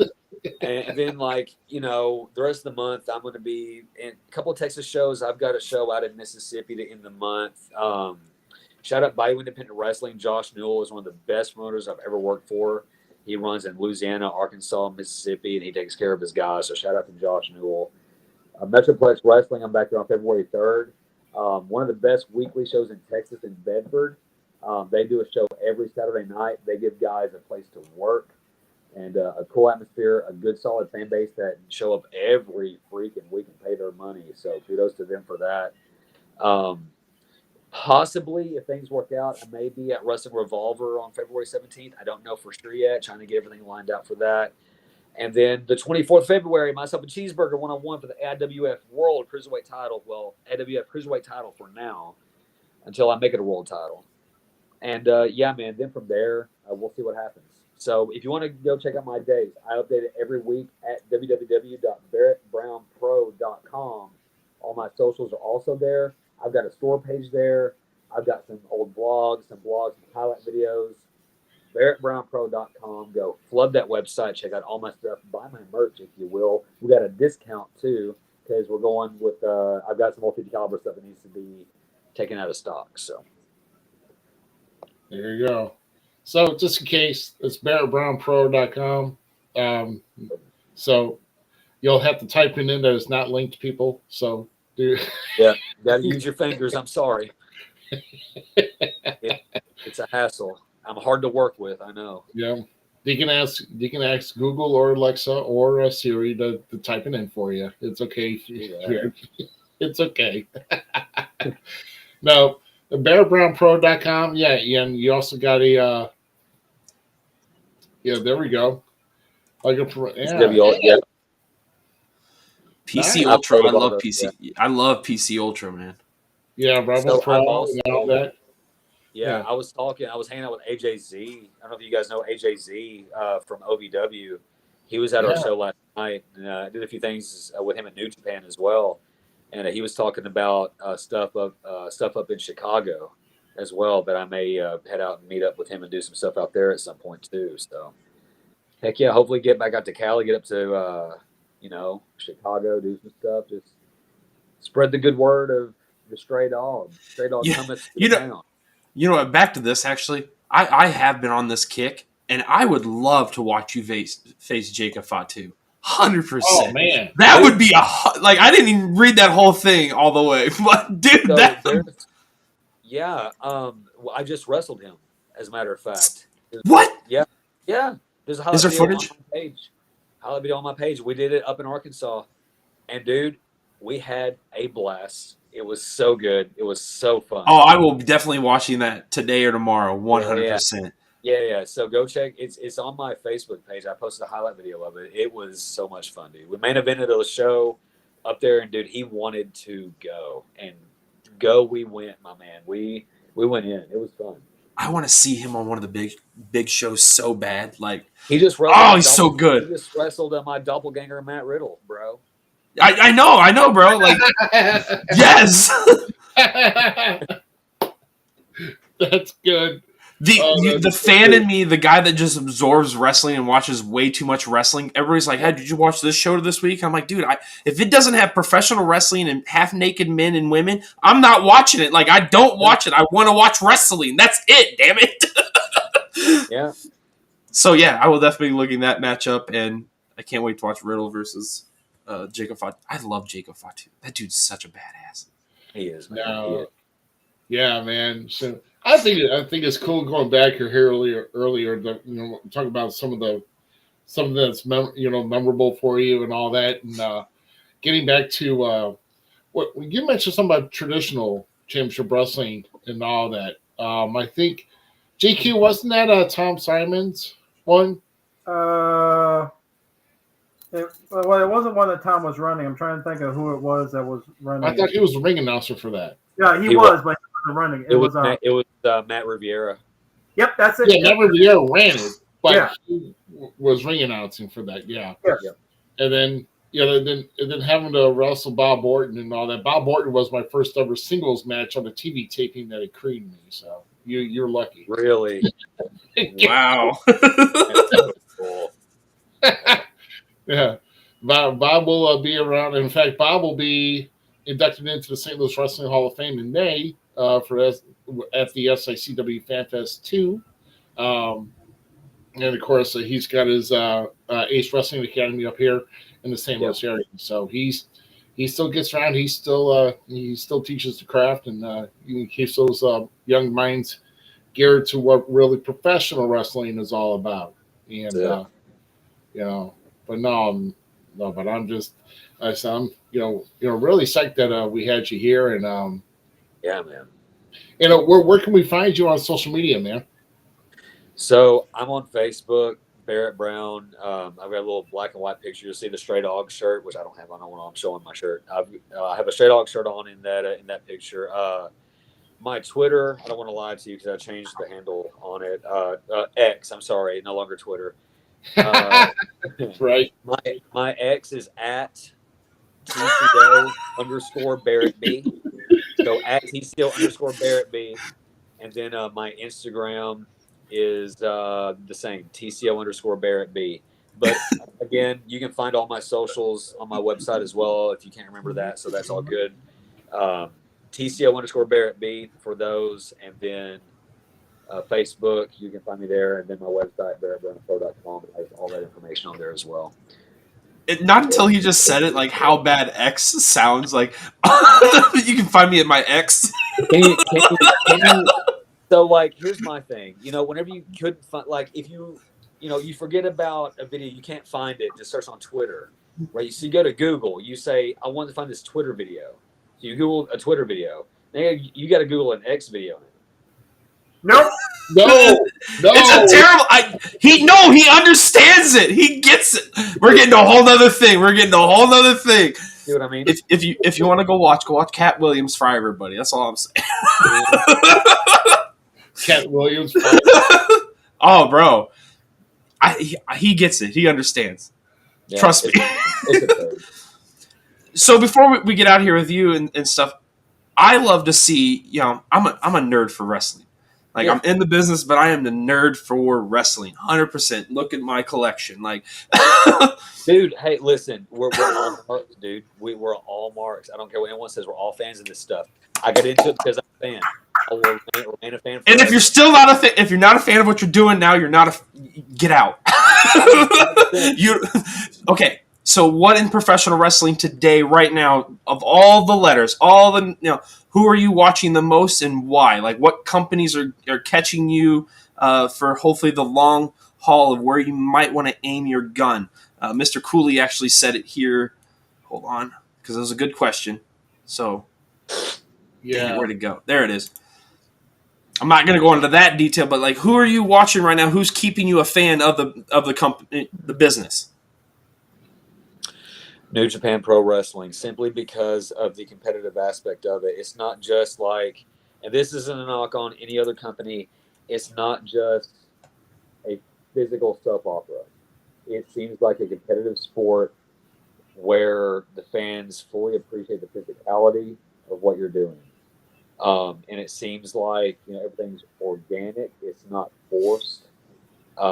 And then the rest of the month, I'm going to be in a couple of Texas shows. I've got a show out in Mississippi to end the month. Shout out Bayou Independent Wrestling. Josh Newell is one of the best promoters I've ever worked for. He runs in Louisiana, Arkansas, Mississippi, and he takes care of his guys. So shout out to Josh Newell. Metroplex Wrestling, I'm back there on February 3rd. One of the best weekly shows in Texas in Bedford. They do a show every Saturday night. They give guys a place to work and a cool atmosphere, a good solid fan base that show up every freaking week and pay their money. So kudos to them for that. Possibly, if things work out, I may be at Wrestling Revolver on February 17th. I don't know for sure yet. Trying to get everything lined out for that. And then the 24th of February, myself and Cheeseburger one-on-one for the AIWF World Cruiserweight title. Well, AIWF Cruiserweight title for now until I make it a world title. And, man, then from there, we'll see what happens. So if you want to go check out my dates, I update it every week at www.barrettbrownpro.com. All my socials are also there. I've got a store page there. I've got some old blogs, some highlight videos. BarrettBrownPro.com. Go flood that website. Check out all my stuff. Buy my merch, if you will. We got a discount, too, because we're going with I've got some more 50 caliber stuff that needs to be taken out of stock. So There you go. So just in case, it's BarrettBrownPro.com. So you'll have to type it in that it's not linked, people. So Yeah, got to use your fingers. I'm sorry. It's a hassle. I'm hard to work with. I know. Yeah. You can ask Google or Alexa or Siri to type it in for you. It's okay. It's okay. No, BarrettBrownPro.com. Yeah, and you also got a. Yeah, there we go. Like a Yeah. PC Nice. Ultra. I love PC. I love PC Ultra, man. Yeah, Rebel So Pro and all that. Yeah, I was hanging out with AJZ. I don't know if you guys know AJZ from OVW. He was at our show last night, and did a few things with him in New Japan as well. And he was talking about stuff up in Chicago as well. But I may head out and meet up with him and do some stuff out there at some point too. So, heck yeah, hopefully get back out to Cali, get up to Chicago, do some stuff, just spread the good word of the Stray Dog. Stray Dog coming to town. You know what? Back to this, actually. I have been on this kick, and I would love to watch you face Jacob Fatu. 100%. Oh, man. That would be I didn't even read that whole thing all the way. But, dude, I just wrestled him, as a matter of fact. What? Yeah. Yeah. There's a Is there footage? on my page. Highlight video on my page. We did it up in Arkansas. And, dude, we had a blast. It was so good. It was so fun. Oh, I will be definitely watching that today or tomorrow, 100%. Yeah. So go check. It's on my Facebook page. I posted a highlight video of it. It was so much fun, dude. We main evented the show up there, and dude, he wanted to go. And we went, my man. We went in. It was fun. I want to see him on one of the big shows so bad. Like he just wrestled. Oh, he's so good. He just wrestled my doppelganger Matt Riddle, bro. I know, bro. Like, yes. That's good. The fan in me, the guy that just absorbs wrestling and watches way too much wrestling, everybody's like, hey, did you watch this show this week? I'm like, dude, if it doesn't have professional wrestling and half-naked men and women, I'm not watching it. Like, I don't watch it. I want to watch wrestling. That's it, damn it. Yeah. So, yeah, I will definitely be looking at that matchup, and I can't wait to watch Riddle versus Jacob Fatu. I love Jacob Fatu. That dude's such a badass. He is, man. No. Yeah, man. So I think it's cool going back here earlier. Talk about something that's memorable for you and all that, and getting back to what you mentioned something about traditional championship wrestling and all that. I think JQ, wasn't that Tom Simon's one? It wasn't one that Tom was running. I'm trying to think of who it was that was running. I thought he was the ring announcer for that. Yeah, he was, but he wasn't running. It was Matt Riviera. Yep, that's it. Yeah, Matt Riviera ran it, but he was ring announcing for that. Yeah. And then having to wrestle Bob Orton and all that. Bob Orton was my first ever singles match on a TV taping that it creamed me. So you're lucky. Really? Wow. Cool. Yeah, Bob will be around. In fact, Bob will be inducted into the St. Louis Wrestling Hall of Fame in May at the SICW FanFest 2. And of course, he's got his Ace Wrestling Academy up here in the St. Louis area. So he still gets around. He still teaches the craft, and he keeps those young minds geared to what really professional wrestling is all about. And but but I'm just, I'm really psyched that we had you here, and yeah, man. Where can we find you on social media, man? So I'm on Facebook, Barrett Brown. I've got a little black and white picture. You'll see the Stray Dog shirt, which I don't have on when I'm showing my shirt. I have a Stray Dog shirt on in that picture. My Twitter, I don't want to lie to you because I changed the handle on it. X, I'm sorry, no longer Twitter. Right. My X is at TCO_BarrettB. So at TCO_BarrettB. And then my Instagram is the same, TCO_BarrettB. But again, you can find all my socials on my website as well if you can't remember that. So that's all good. TCO_BarrettB for those. And then Facebook, you can find me there, and then my website, barrettbrownpro.com, has all that information on there as well. Not until he just said it, like how bad X sounds. Like you can find me at my X. Can you, so, like, here's my thing. You know, whenever you couldn't find, like, if you forget about a video, you can't find it, just search on Twitter, right? So you go to Google, you say, I want to find this Twitter video. So you Google a Twitter video. Then you got to Google an X video. Nope. No. It's a terrible. He understands it. He gets it. We're getting a whole nother thing. See what I mean? If you want to go watch Cat Williams Fry everybody. That's all I'm saying. Cat Williams. Oh, bro. He gets it. He understands. Yeah, Trust me. So before we get out here with you and stuff, I love to see, I'm a nerd for wrestling. Like, I'm in the business, but I am the nerd for wrestling. 100%. Look at my collection. Like, dude, hey, listen, we're all marks, dude. We're all marks. I don't care what anyone says. We're all fans of this stuff. I got into it because I'm a fan. I will remain a fan. And if you're still not if you're not a fan of what you're doing now, you're not get out. Okay. So what in professional wrestling today, right now, of all the letters, who are you watching the most and why? Like, what companies are catching you for hopefully the long haul of where you might want to aim your gun? Mr. Cooley actually said it here. Hold on, because it was a good question. So, Yeah, where'd it go? There it is. I'm not going to go into that detail, but like, who are you watching right now? Who's keeping you a fan of the company, the business? New Japan Pro Wrestling, simply because of the competitive aspect of it. It's not just like, and this isn't a knock on any other company, it's not just a physical soap opera. It seems like a competitive sport where the fans fully appreciate the physicality of what you're doing. And it seems like, everything's organic. It's not forced.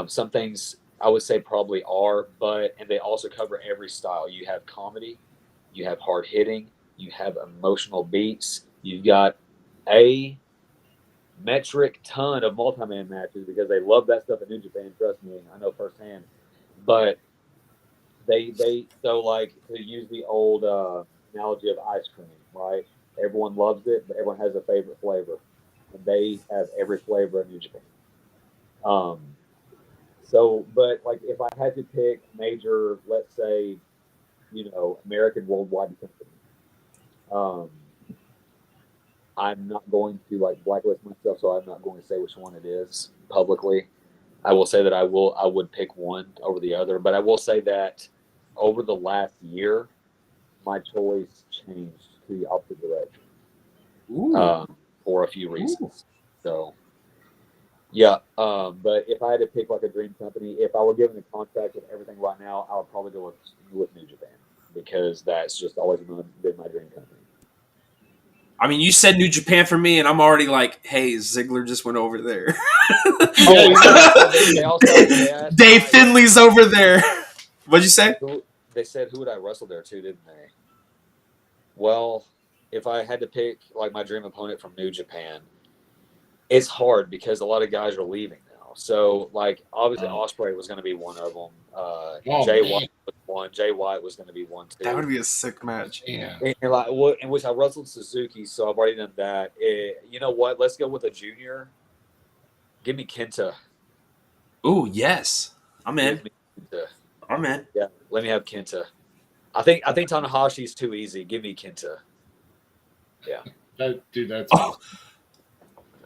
Some things I would say probably are, and they also cover every style. You have comedy, you have hard hitting, you have emotional beats. You've got a metric ton of multi-man matches because they love that stuff at New Japan. Trust me, I know firsthand. But so like, to use the old analogy of ice cream, right? Everyone loves it, but everyone has a favorite flavor, and they have every flavor at New Japan. So, but like, if I had to pick major, let's say, American worldwide company, I'm not going to like blacklist myself, so I'm not going to say which one it is publicly. I will say that I would pick one over the other, but I will say that over the last year, my choice changed to the opposite direction for a few reasons. So. Yeah, but if I had to pick like a dream company, if I were given a contract with everything right now, I would probably go with New Japan, because that's just always been my dream company. I mean, you said New Japan for me, and I'm already like, hey, Ziggler just went over there. Dave Finley's over there. What'd you say? They said, who would I wrestle there too, didn't they? Well, if I had to pick like my dream opponent from New Japan, it's hard because a lot of guys are leaving now. So, like, obviously, Ospreay was going to be one of them. Jay White was one. Jay White was going to be one too. That would be a sick match. Yeah. And in which I wrestled Suzuki, so I've already done that. You know what? Let's go with a junior. Give me Kenta. Ooh, yes, I'm in. I'm in. Yeah, let me have Kenta. I think Tanahashi's too easy. Give me Kenta. Yeah. That's. Oh.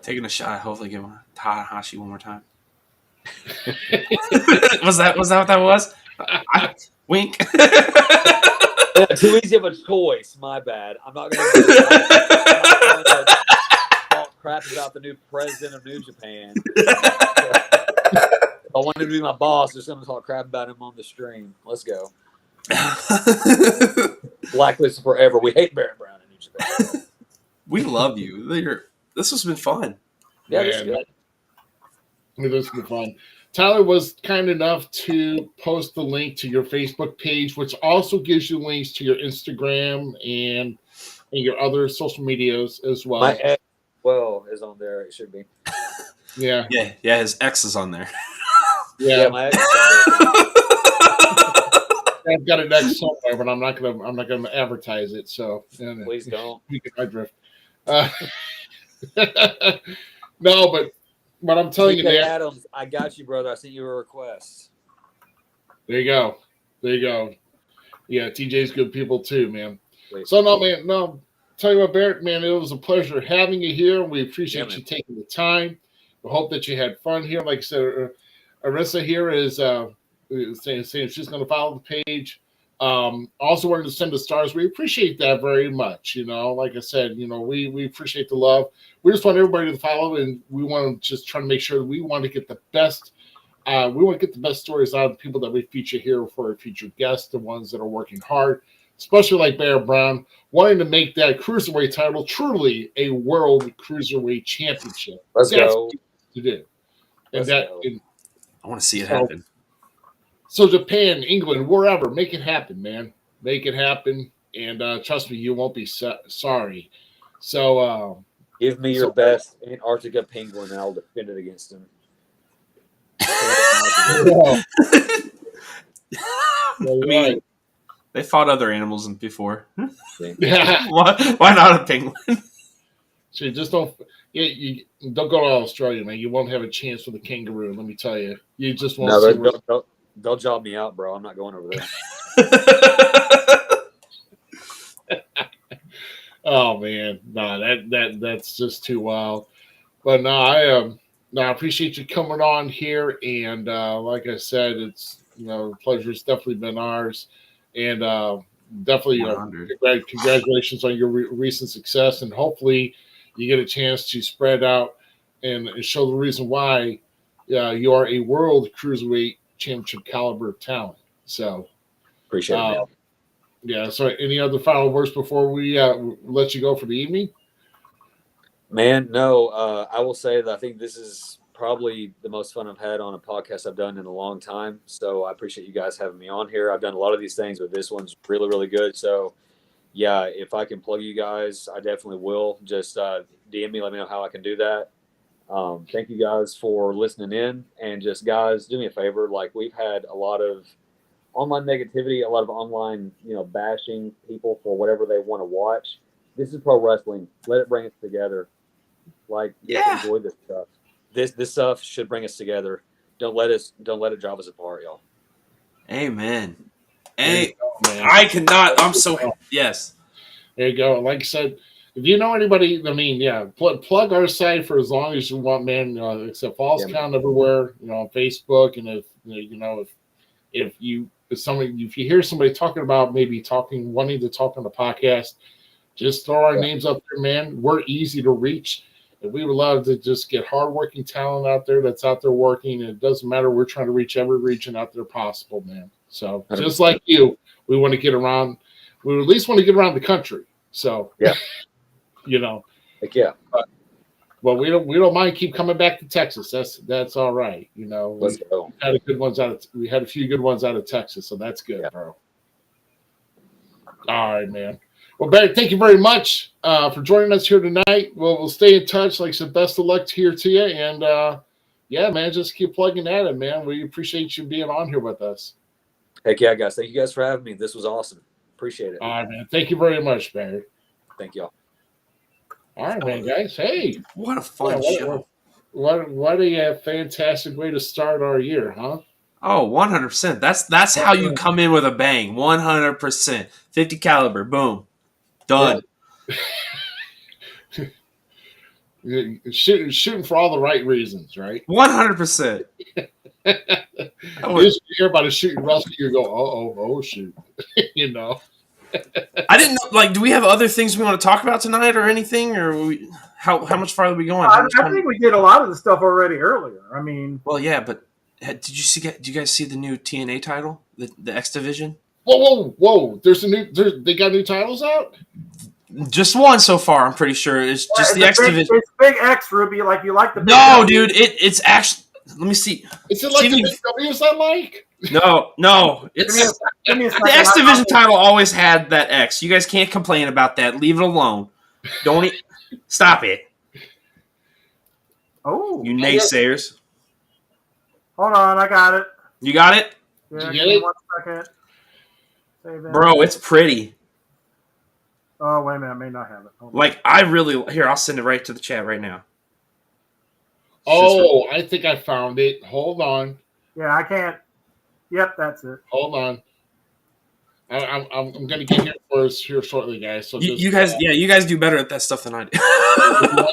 Taking a shot. Hopefully, give Tanahashi one more time. Was that what that was? Wink. Yeah, too easy of a choice. My bad. I'm not going to talk crap about the new president of New Japan. If I wanted to be my boss, just going to talk crap about him on the stream. Let's go. Blacklist forever. We hate Barrett Brown in New Japan. We love you. This has been fun. Yeah, this is good. This has been fun. Tyler was kind enough to post the link to your Facebook page, which also gives you links to your Instagram and your other social medias as well. My ex, is on there. It should be. Yeah. Yeah. His ex is on there. Yeah. My ex. I've got it next somewhere, but I'm not gonna advertise it. So Please don't. You get my drift. No, but I'm telling you, TJ man. Adams, I got you, brother. I sent you a request. There you go. Yeah, TJ's good people too, man. Please. So no, man, no. Tell you what, Barrett, man, it was a pleasure having you here. We appreciate you taking the time. We hope that you had fun here. Like I said, Arissa here is saying she's going to follow the page. Also wanted to send the stars. We appreciate that very much. Like I said, we appreciate the love. We just want everybody to follow, and we want to just try to make sure that we want to get the best. We want to get the best stories out of the people that we feature here for our future guests, the ones that are working hard, especially like Barrett Brown, wanting to make that cruiserweight title truly a world cruiserweight championship. Let's That's go. what to do. And I want to see it happen. So Japan, England, wherever, make it happen, man. Make it happen, and trust me, you won't be sorry. So give me your best Antarctica penguin, and I'll defend it against him. I mean, they fought other animals before. Why not a penguin? So just don't. You don't go to Australia, man. You won't have a chance with a kangaroo. Let me tell you. You just won't. No, they'll job me out, bro. I'm not going over there. Oh man, no, that's just too wild. But no, I appreciate you coming on here, and like I said, it's the pleasure's definitely been ours, and definitely congratulations on your recent success, and hopefully you get a chance to spread out and show the reason why you are a world cruiserweight championship caliber talent. So appreciate it. Yeah. So any other final words before we let you go for the evening? Man, no. I will say that I think this is probably the most fun I've had on a podcast I've done in a long time. So I appreciate you guys having me on here. I've done a lot of these things, but this one's really, really good. So yeah, if I can plug you guys, I definitely will. Just DM me, let me know how I can do that. Thank you guys for listening in, and just guys, do me a favor. Like, we've had a lot of online negativity, a lot of online, bashing people for whatever they want to watch. This is pro wrestling. Let it bring us together. Like, just enjoy this stuff. This stuff should bring us together. Don't let it drive us apart, y'all. Amen. I cannot. I'm so yes. There you go. Like I said, if you know anybody, I mean, plug our site for as long as you want, man. Except Falls Count everywhere, on Facebook, and if you hear somebody talking about wanting to talk on the podcast, just throw our names up there, man. We're easy to reach, and we would love to just get hardworking talent out there that's out there working. And it doesn't matter. We're trying to reach every region out there possible, man. So just like you, we want to get around. We at least want to get around the country. So Heck yeah. But we don't mind keep coming back to Texas. That's all right. Let's go. We had a few good ones out of Texas, so that's good, bro. All right, man. Well, Barry, thank you very much for joining us here tonight. We'll stay in touch. Like I said, best of luck here to you. And man, just keep plugging at it, man. We appreciate you being on here with us. Heck yeah, guys. Thank you guys for having me. This was awesome. Appreciate it. All right, man. Thank you very much, Barry. Thank y'all. All right, man, guys. Hey, what a fun show! What a fantastic way to start our year, huh? Oh, 100%. That's how you come in with a bang. 100%. 50 caliber. Boom. Done. Yeah. Shooting for all the right reasons, right? 100%. You hear about a shooting wrestler, you go, oh, shoot. I didn't know. Like, do we have other things we want to talk about tonight, or anything, or how much farther are we going? I think we did a lot of the stuff already earlier. I mean, well, yeah, but did you guys see the new TNA title, the X Division? Whoa! They got new titles out. Just one so far. I'm pretty sure it's just the X Division. It's Big X, Ruby. Like you like the. Big no, X. Dude. It's actually. Let me see. Is it like the Big W's I like? No. It's the X Division title always had that X. You guys can't complain about that. Leave it alone. Stop it. Oh, You naysayers. hold on, I got it. You got it? Yeah, you give get me it? 1 second. Save that. Bro, it's pretty. Oh, wait a minute, I may not have it. Hold on. Like, I really... Here, I'll send it right to the chat right now. Oh, I think I found it. Hold on. Yeah, I can't. Yep, that's it. Hold on. I'm going to get here first here shortly, guys. So You guys, you guys do better at that stuff than I do.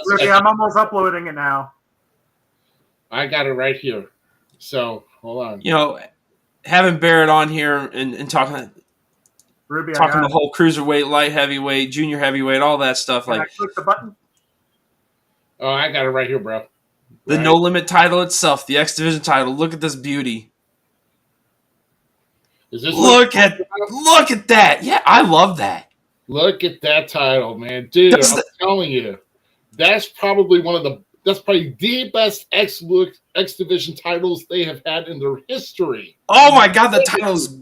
Ricky, I'm almost uploading it now. I got it right here. So hold on. You know, having Barrett on here and talking Ruby, the I got whole cruiserweight, light heavyweight, junior heavyweight, all that stuff. it. Can Like I click the button? Oh, I got it right here, bro. the Right. No Limit title itself, the X Division title. Look at this beauty. Is this Look at that. Yeah, I love that. Look at that title, man, dude! That's I'm telling you, that's probably the best X Division titles they have had in their history. Oh my god, the title's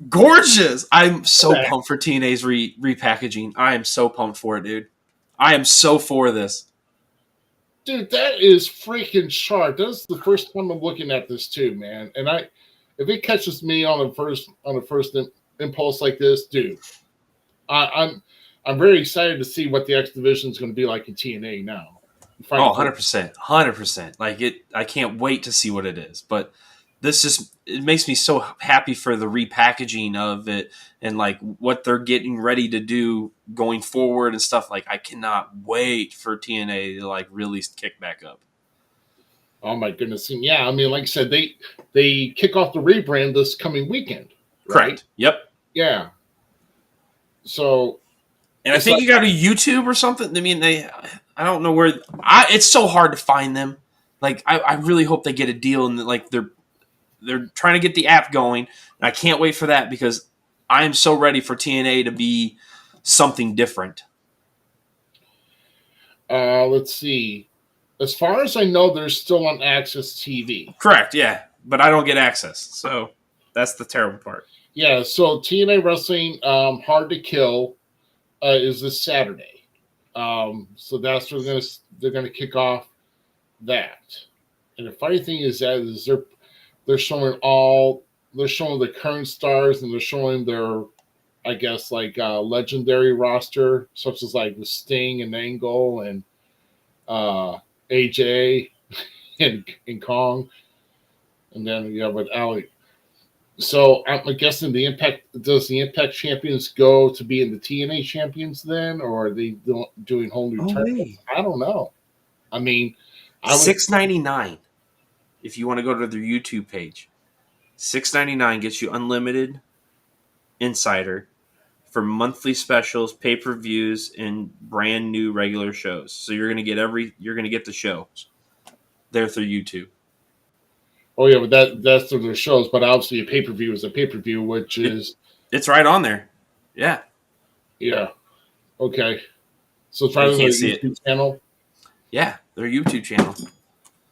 gorgeous. I'm so pumped for TNA's repackaging. I am so pumped for it, dude. I am so for this. Dude, that is freaking sharp. That's the first time I'm looking at this too, man. And if it catches me on the first impulse like this, dude, I'm very excited to see what the X Division is going to be like in TNA now. Oh, 100%. 100%. Like I can't wait to see what it is. But it makes me so happy for the repackaging of it and like what they're getting ready to do going forward and stuff. Like I cannot wait for TNA to like really kick back up. Oh my goodness. And yeah, I mean, like I said, they kick off the rebrand this coming weekend. Right? Correct. Yep. Yeah. So, and I think you got a YouTube or something. I mean, I don't know where. It's so hard to find them. Like, I really hope they get a deal and like they're trying to get the app going. And I can't wait for that because I am so ready for TNA to be something different. let's see. As far as I know, they're still on Access TV. Correct. Yeah, but I don't get access, so that's the terrible part. Yeah. So TNA Wrestling, Hard to Kill, is this Saturday. So that's where they're gonna kick off that. And the funny thing is they're showing the current stars and they're showing their, I guess, like legendary roster, such as like the Sting and Angle and AJ and Kong, and then you have with Ali. So I'm guessing does the Impact champions go to be in the TNA champions then, or are they doing whole new tournaments? I don't know. I mean, $6.99 if you want to go to their YouTube page. $6.99 gets you unlimited Insider for monthly specials, pay-per-views, and brand new regular shows. So you're gonna get the shows there through YouTube. Oh yeah, but that's through their shows. But obviously, a pay-per-view is a pay-per-view, which is it's right on there. Yeah. Okay. So try to their YouTube channel. Yeah, their YouTube channel.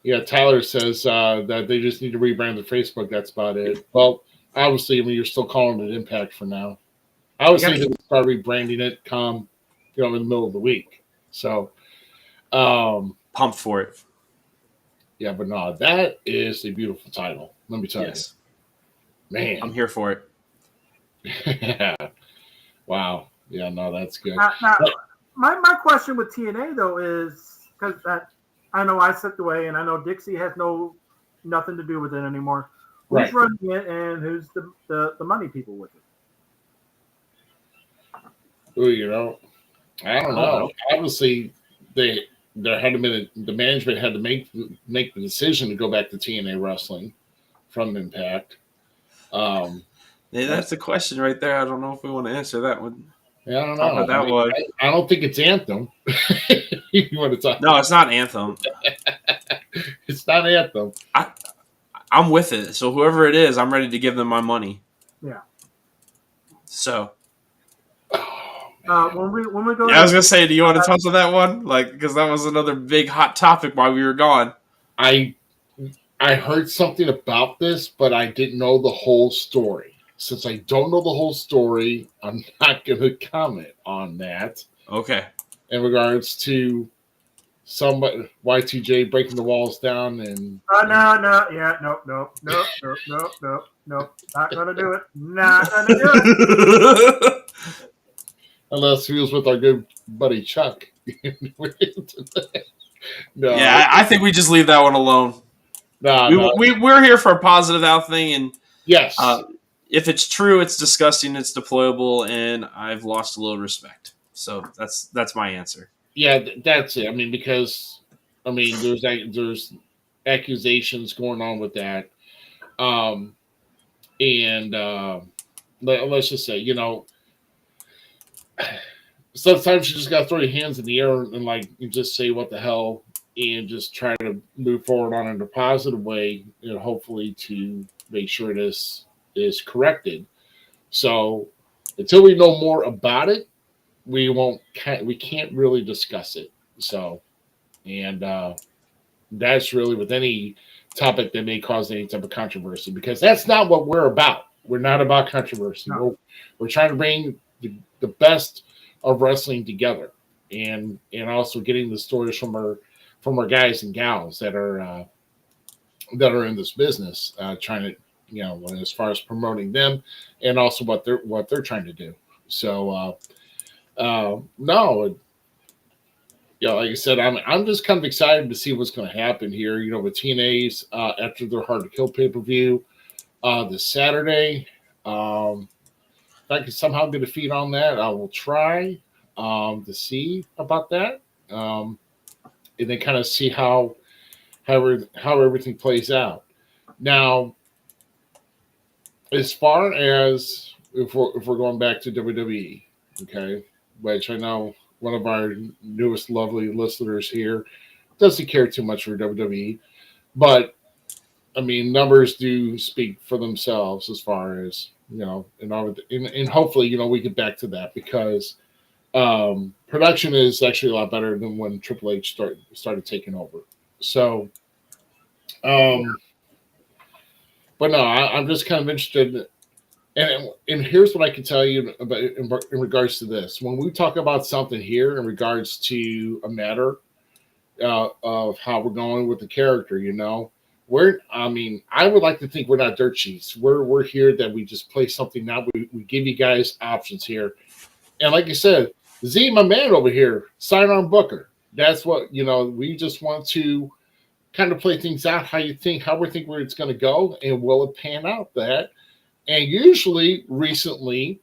Yeah, Tyler says that they just need to rebrand their Facebook. That's about it. Well, obviously, I mean, you're still calling it Impact for now. I was thinking to start rebranding it in the middle of the week. So, pumped for it. Yeah, but no, that is a beautiful title. Let me tell you, man, I'm here for it. Wow. Yeah, no, that's good. Now, my question with TNA though is because I know I stepped away and I know Dixie has nothing to do with it anymore. Who's running it and who's the money people with it? Oh, I don't know. Obviously, the management had to make the decision to go back to TNA Wrestling from Impact. That's the question right there. I don't know if we want to answer that one. Yeah, I don't know. I don't think it's Anthem. You want to talk? No, it's not Anthem. It's not Anthem. I'm with it. So whoever it is, I'm ready to give them my money. Yeah. So. When we go. Yeah, I was gonna say, do you want to touch on that one? Like, because that was another big hot topic while we were gone. I heard something about this, but I didn't know the whole story. Since I don't know the whole story, I'm not going to comment on that. Okay. In regards to somebody Y2J breaking the walls down and nope, not gonna do it. Not gonna do it. unless he was with our good buddy Chuck. No, Yeah, I think we just leave that one alone. no. We're here for a positive outing, and Yes. if it's true, it's disgusting, it's deployable, and I've lost a little respect. So that's my answer. Yeah, that's it. I mean, because there's accusations going on with that, and let's just say, sometimes you just gotta throw your hands in the air and like you just say what the hell and just try to move forward on in a positive way, hopefully to make sure this is corrected. So until we know more about it, we can't really discuss it. So, and that's really with any topic that may cause any type of controversy, because that's not what we're about. We're not about controversy. No. We're trying to bring the best of wrestling together, and also getting the stories from our guys and gals that are in this business, trying to, as far as promoting them and also what they're trying to do. So no, like I said, I'm just kind of excited to see what's going to happen here, with TNA's after their Hard to Kill pay-per-view this Saturday. If I can somehow get a feed on that, I will try to see about that, and then kind of see how everything plays out. Now, as far as if we're going back to WWE, okay, which I know one of our newest lovely listeners here doesn't care too much for WWE, but I mean, numbers do speak for themselves as far as, and hopefully, we get back to that, because production is actually a lot better than when Triple H started taking over. So, but no, I'm just kind of interested. And here's what I can tell you about in regards to this. When we talk about something here in regards to a matter of how we're going with the character, I would like to think we're not dirt sheets. We're here that we just play something out. We give you guys options here. And like you said, Z, my man over here, sidearm booker. That's what, we just want to kind of play things out, how we think where it's going to go, and will it pan out that. And usually, recently,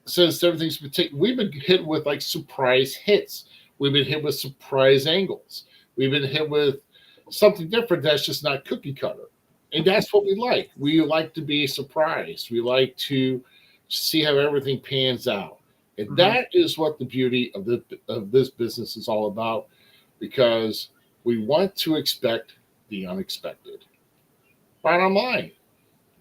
since everything's we've been hit with like surprise hits. We've been hit with surprise angles. We've been hit with something different that's just not cookie cutter. And that's what we like. We like to be surprised. We like to see how everything pans out. And that is what the beauty of this business is all about, because we want to expect the unexpected. Bottom line.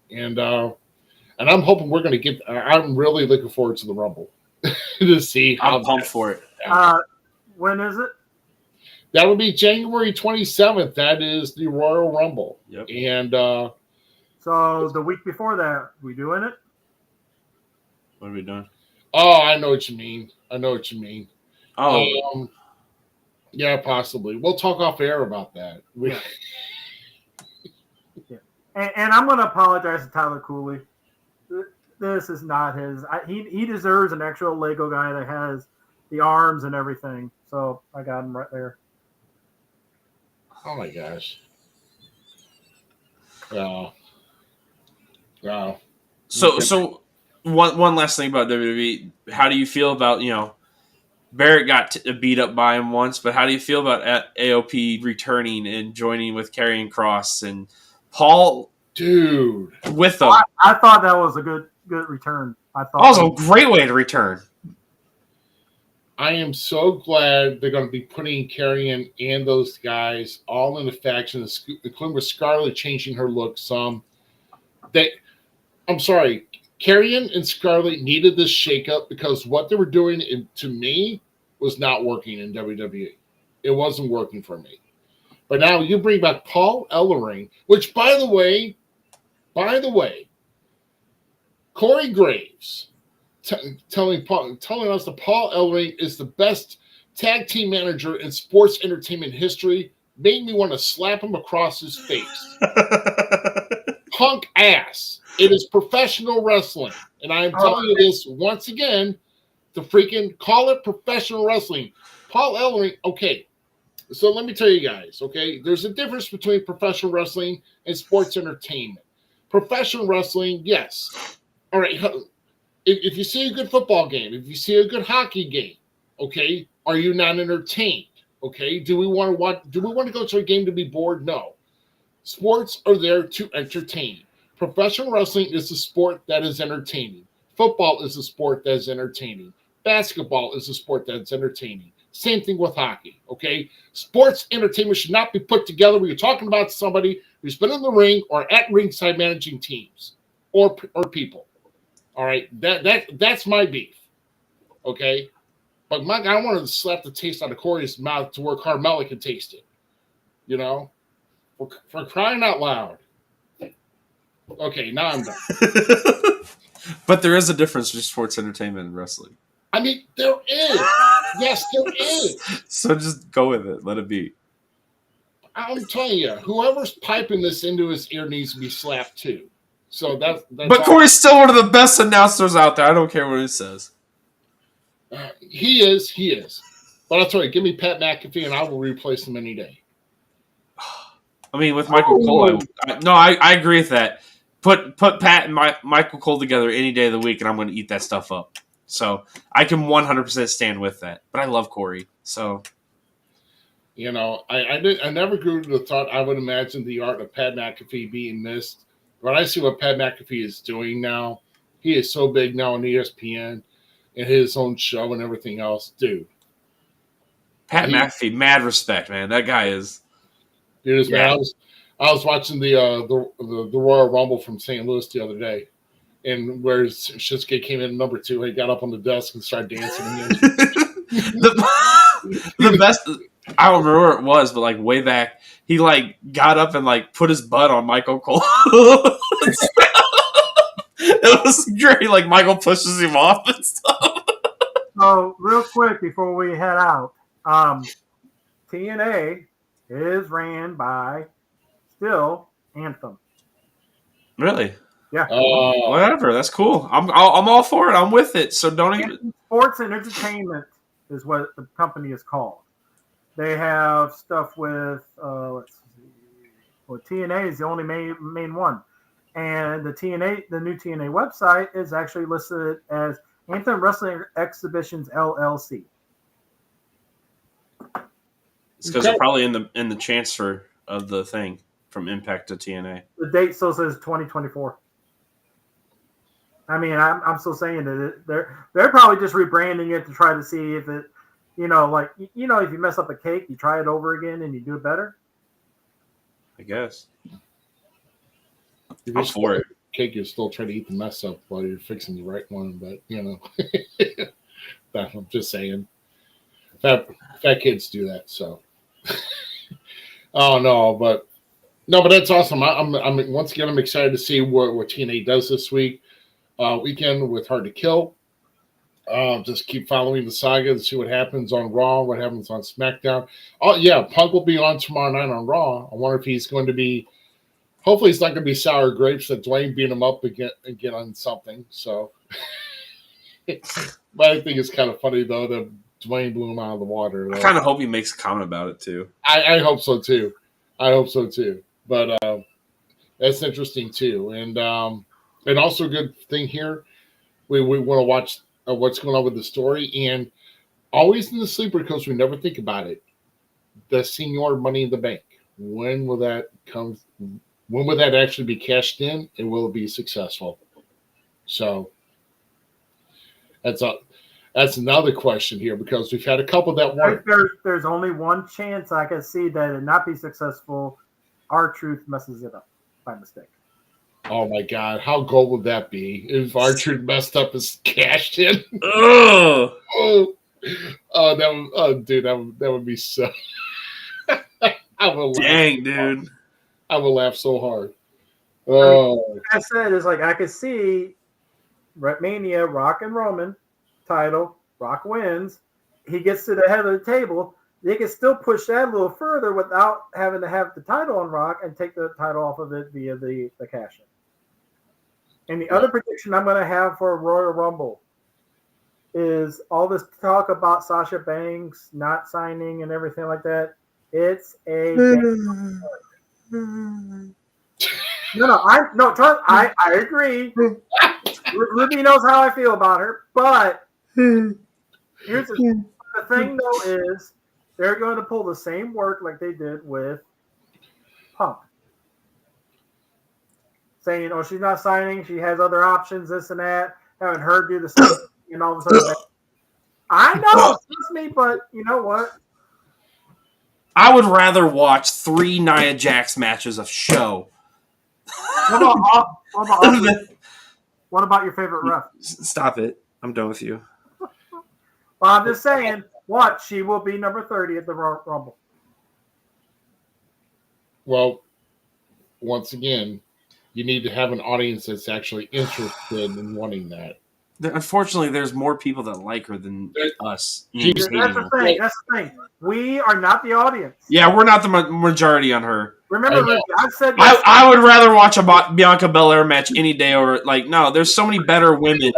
And I'm hoping we're going to get. I'm really looking forward to the Rumble to see how. I'm pumped for it. When is it? That would be January 27th. That is the Royal Rumble. Yep. And so the week before that, we doing it? What are we doing? Oh, I know what you mean. Oh, yeah, possibly. We'll talk off air about that. Yeah. And I'm going to apologize to Tyler Cooley. This is not his. He deserves an actual Lego guy that has the arms and everything. So I got him right there. Oh my gosh. Wow. So one last thing about WWE. How do you feel about, Barrett got beat up by him once, but how do you feel about AOP returning and joining with Karrion Kross and Paul, dude, with them? I thought that was a good return. That was a great way to return. I am so glad they're going to be putting Karrion and those guys all in the faction, including with Scarlett changing her look some. I'm sorry, Karrion and Scarlett needed this shakeup, because what they were doing, to me, was not working in WWE. It wasn't working for me. But now you bring back Paul Ellering, which, by the way, Corey Graves telling us that Paul Ellering is the best tag team manager in sports entertainment history made me want to slap him across his face. Punk ass. It is professional wrestling. And I am telling you this once again to freaking call it professional wrestling. Paul Ellering, okay. So let me tell you guys, okay? There's a difference between professional wrestling and sports entertainment. Professional wrestling, yes. All right. If you see a good football game, if you see a good hockey game, okay, are you not entertained? Okay. Do we want to go to a game to be bored? No. Sports are there to entertain. Professional wrestling is a sport that is entertaining. Football is a sport that is entertaining. Basketball is a sport that's entertaining. Same thing with hockey, okay? Sports entertainment should not be put together where you're talking about somebody who's been in the ring or at ringside managing teams or people. All right? That's my beef, okay? But my God, I wanted to slap the taste out of Corey's mouth to where Carmella can taste it, you know? For crying out loud. Okay, now I'm done. But there is a difference between sports entertainment and wrestling. I mean, there is. Yes, there is. So just go with it. Let it be. I'm telling you, whoever's piping this into his ear needs to be slapped too. So that's But Corey's still one of the best announcers out there. I don't care what he says. He is. But I'll tell you, give me Pat McAfee and I will replace him any day. I mean, with Michael Cole, I agree with that. Put Pat and Michael Cole together any day of the week, and I'm going to eat that stuff up. So I can 100% stand with that. But I love Corey, so you know, I never grew to the thought I would imagine the art of Pat McAfee being missed. But I see what Pat McAfee is doing now. He is so big now on ESPN and his own show and everything else, dude. Pat McAfee, mad respect, man. That guy is. Dude, man, I was watching the Royal Rumble from St. Louis the other day, and where Shinsuke came in number 2, he got up on the desk and started dancing. The best, I don't remember where it was, but like way back, he like got up and like put his butt on Michael Cole. It was great. Like Michael pushes him off and stuff. So real quick before we head out, TNA is ran by still Anthem. Really? Yeah. Whatever. That's cool. I'm all for it. I'm with it. So don't even. Sports and Entertainment is what the company is called. They have stuff with let's see. Well, TNA is the only main one, and the new TNA website is actually listed as Anthem Wrestling Exhibitions LLC. It's because they're probably in the transfer of the thing from Impact to TNA. The date still says 2024. I mean, I'm still saying that they're probably just rebranding it to try to see if it, like if you mess up a cake, you try it over again and you do it better. I guess. I'm for it. Cake, you're still trying to eat the mess up while you're fixing the right one, but I'm just saying. Fat kids do that, so. But that's awesome. I'm once again, I'm excited to see what TNA does this weekend with Hard to Kill. Just keep following the saga to see what happens on Raw, what happens on SmackDown. Oh yeah, Punk will be on tomorrow night on Raw. I wonder if he's going to be. Hopefully, it's not going to be sour grapes that Dwayne beat him up again on something. So, but I think it's kind of funny though that Dwayne blew him out of the water. I kind of hope he makes a comment about it too. I hope so too. But that's interesting too, and also a good thing here. We want to watch what's going on with the story, and always in the sleeper because we never think about it. The Senior Money in the Bank. When will that come? When will that actually be cashed in, and will it be successful? So that's another question here because we've had a couple that weren't. There's only one chance I can see that it not be successful. R-Truth messes it up by mistake. Oh my God, how gold would that be if R-Truth messed up his cashed in? That would be so. I will Dang, dude. I will laugh so hard. Oh, like I said, it's like I could see Mania, Rock and Roman title. Rock wins. he gets to the head of the table, they can still push that a little further without having to have the title on Rock and take the title off of it via the cash-in. And the other prediction I'm going to have for Royal Rumble is all this talk about Sasha Banks not signing and everything like that. It's a I agree. Ruby knows how I feel about her, but here's the thing though is they're going to pull the same work like they did with Punk. Saying, oh, she's not signing, she has other options, this and that. Having her do the same thing and all of a sudden I know it's me, but you know what? I would rather watch 3 Nia Jax matches of show. What about your favorite ref? Stop it. I'm done with you. Well, I'm just saying, what? She will be number 30 at the Royal Rumble. Well, once again, you need to have an audience that's actually interested in wanting that. Unfortunately, there's more people that like her than us. That's the thing. We are not the audience. Yeah, we're not the majority on her. Remember, I've said this. I would rather watch a Bianca Belair match any day over. No, there's so many better women.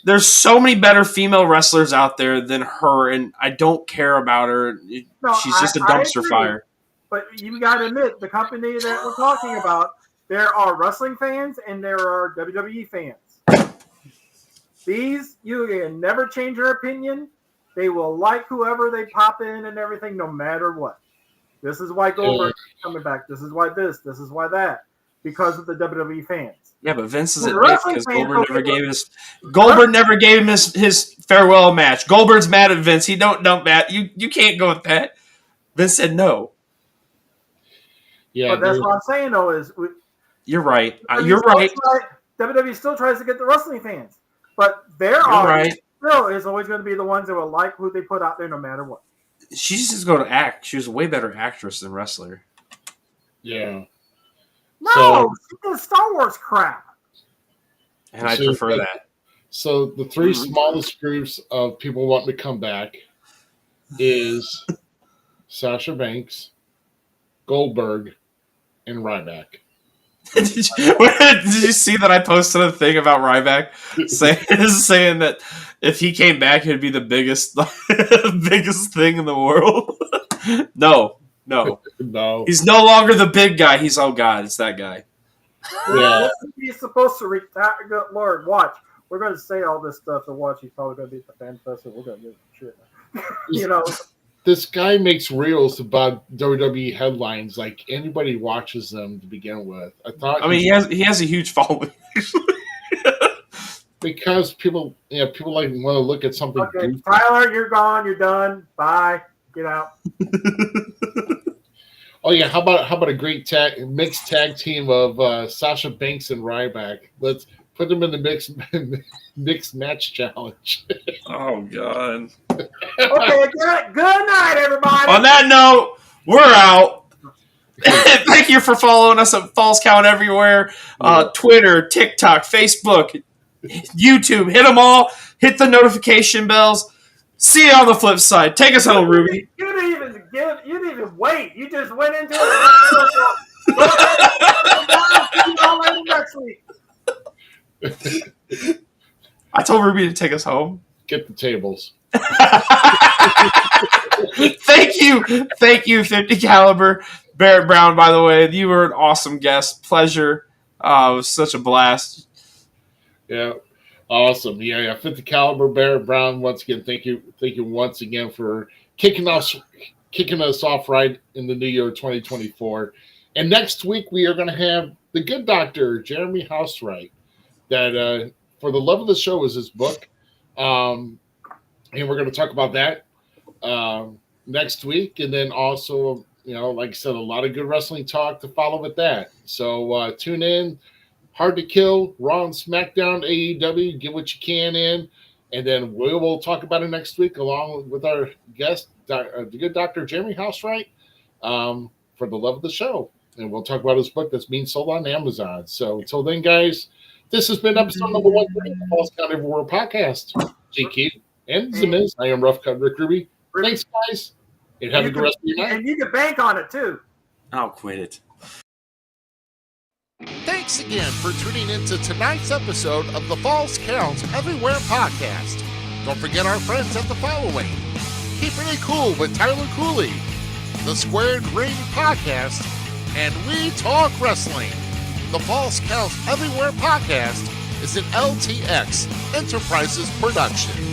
There's so many better female wrestlers out there than her, and I don't care about her. She's just a dumpster fire. But you got to admit, the company that we're talking about, there are wrestling fans and there are WWE fans. These, you can never change your opinion. They will like whoever they pop in and everything, no matter what. This is why Goldberg is coming back. This is why this is why that. Because of the WWE fans. Yeah, but Vince is at because Goldberg never gave him his farewell match. Goldberg's mad at Vince. He don't dump that. You can't go with that. Vince said no. Yeah, but that's what I'm saying though is you're right. You're right. WWE still tries to get the wrestling fans, but their audience still is always going to be the ones that will like who they put out there no matter what. She's just going to act. She was a way better actress than wrestler. Yeah. No, she does Star Wars crap. And I prefer that. So the 3 smallest groups of people wanting to come back is Sasha Banks, Goldberg, and Ryback. Did you see that I posted a thing about Ryback saying that if he came back, it'd be the biggest thing in the world? No. He's no longer the big guy. He's, oh God, it's that guy. Yeah. He's supposed to retire. Lord, watch. We're going to say all this stuff to watch. He's probably going to be at the fan festival. We're going to get shit. This guy makes reels about WWE headlines like anybody watches them to begin with. He has a huge following. Because people want to look at something. Okay, goofy. Tyler, you're gone. You're done. Bye. Get out. Oh yeah, how about a great mixed tag team of Sasha Banks and Ryback? Let's put them in the mixed match challenge. Oh God. Okay, good night, everybody. On that note, we're out. Thank you for following us at Falls Count Everywhere. Twitter, TikTok, Facebook, YouTube. Hit them all. Hit the notification bells. See you on the flip side. Take us home, Ruby. You didn't even wait. You just went into it. See you all later next week. I told Ruby to take us home. Get the tables. Thank you, 50 Caliber. Barrett Brown, by the way. You were an awesome guest. Pleasure. It was such a blast. Yeah. Awesome. Yeah. 50 Caliber, Barrett Brown. Once again, thank you once again for kicking us off right in the new year 2024. And next week we are going to have the good doctor, Jeremy Housewright, that For the Love of the Show is his book. And we're going to talk about that next week. And then also, like I said, a lot of good wrestling talk to follow with that. So tune in. Hard to Kill, Raw and SmackDown, AEW, get what you can in. And then we will talk about it next week along with our guest, the good Dr. Jeremy Housewright, For the Love of the Show. And we'll talk about his book that's being sold on Amazon. So until then, guys, this has been episode number 1 of the Falls Count Everywhere podcast. GQ And Zmiz. I am Rough Cut Rick Ruby. Thanks, guys. And have a good rest of your night. And you can bank on it, too. I'll quit it. Thanks again for tuning into tonight's episode of the Falls Counts Everywhere podcast. Don't forget our friends at the following: Keeping It Cool with Tyler Cooley, the Squared Ring podcast, and We Talk Wrestling. The Falls Counts Everywhere podcast is an LTX Enterprises production.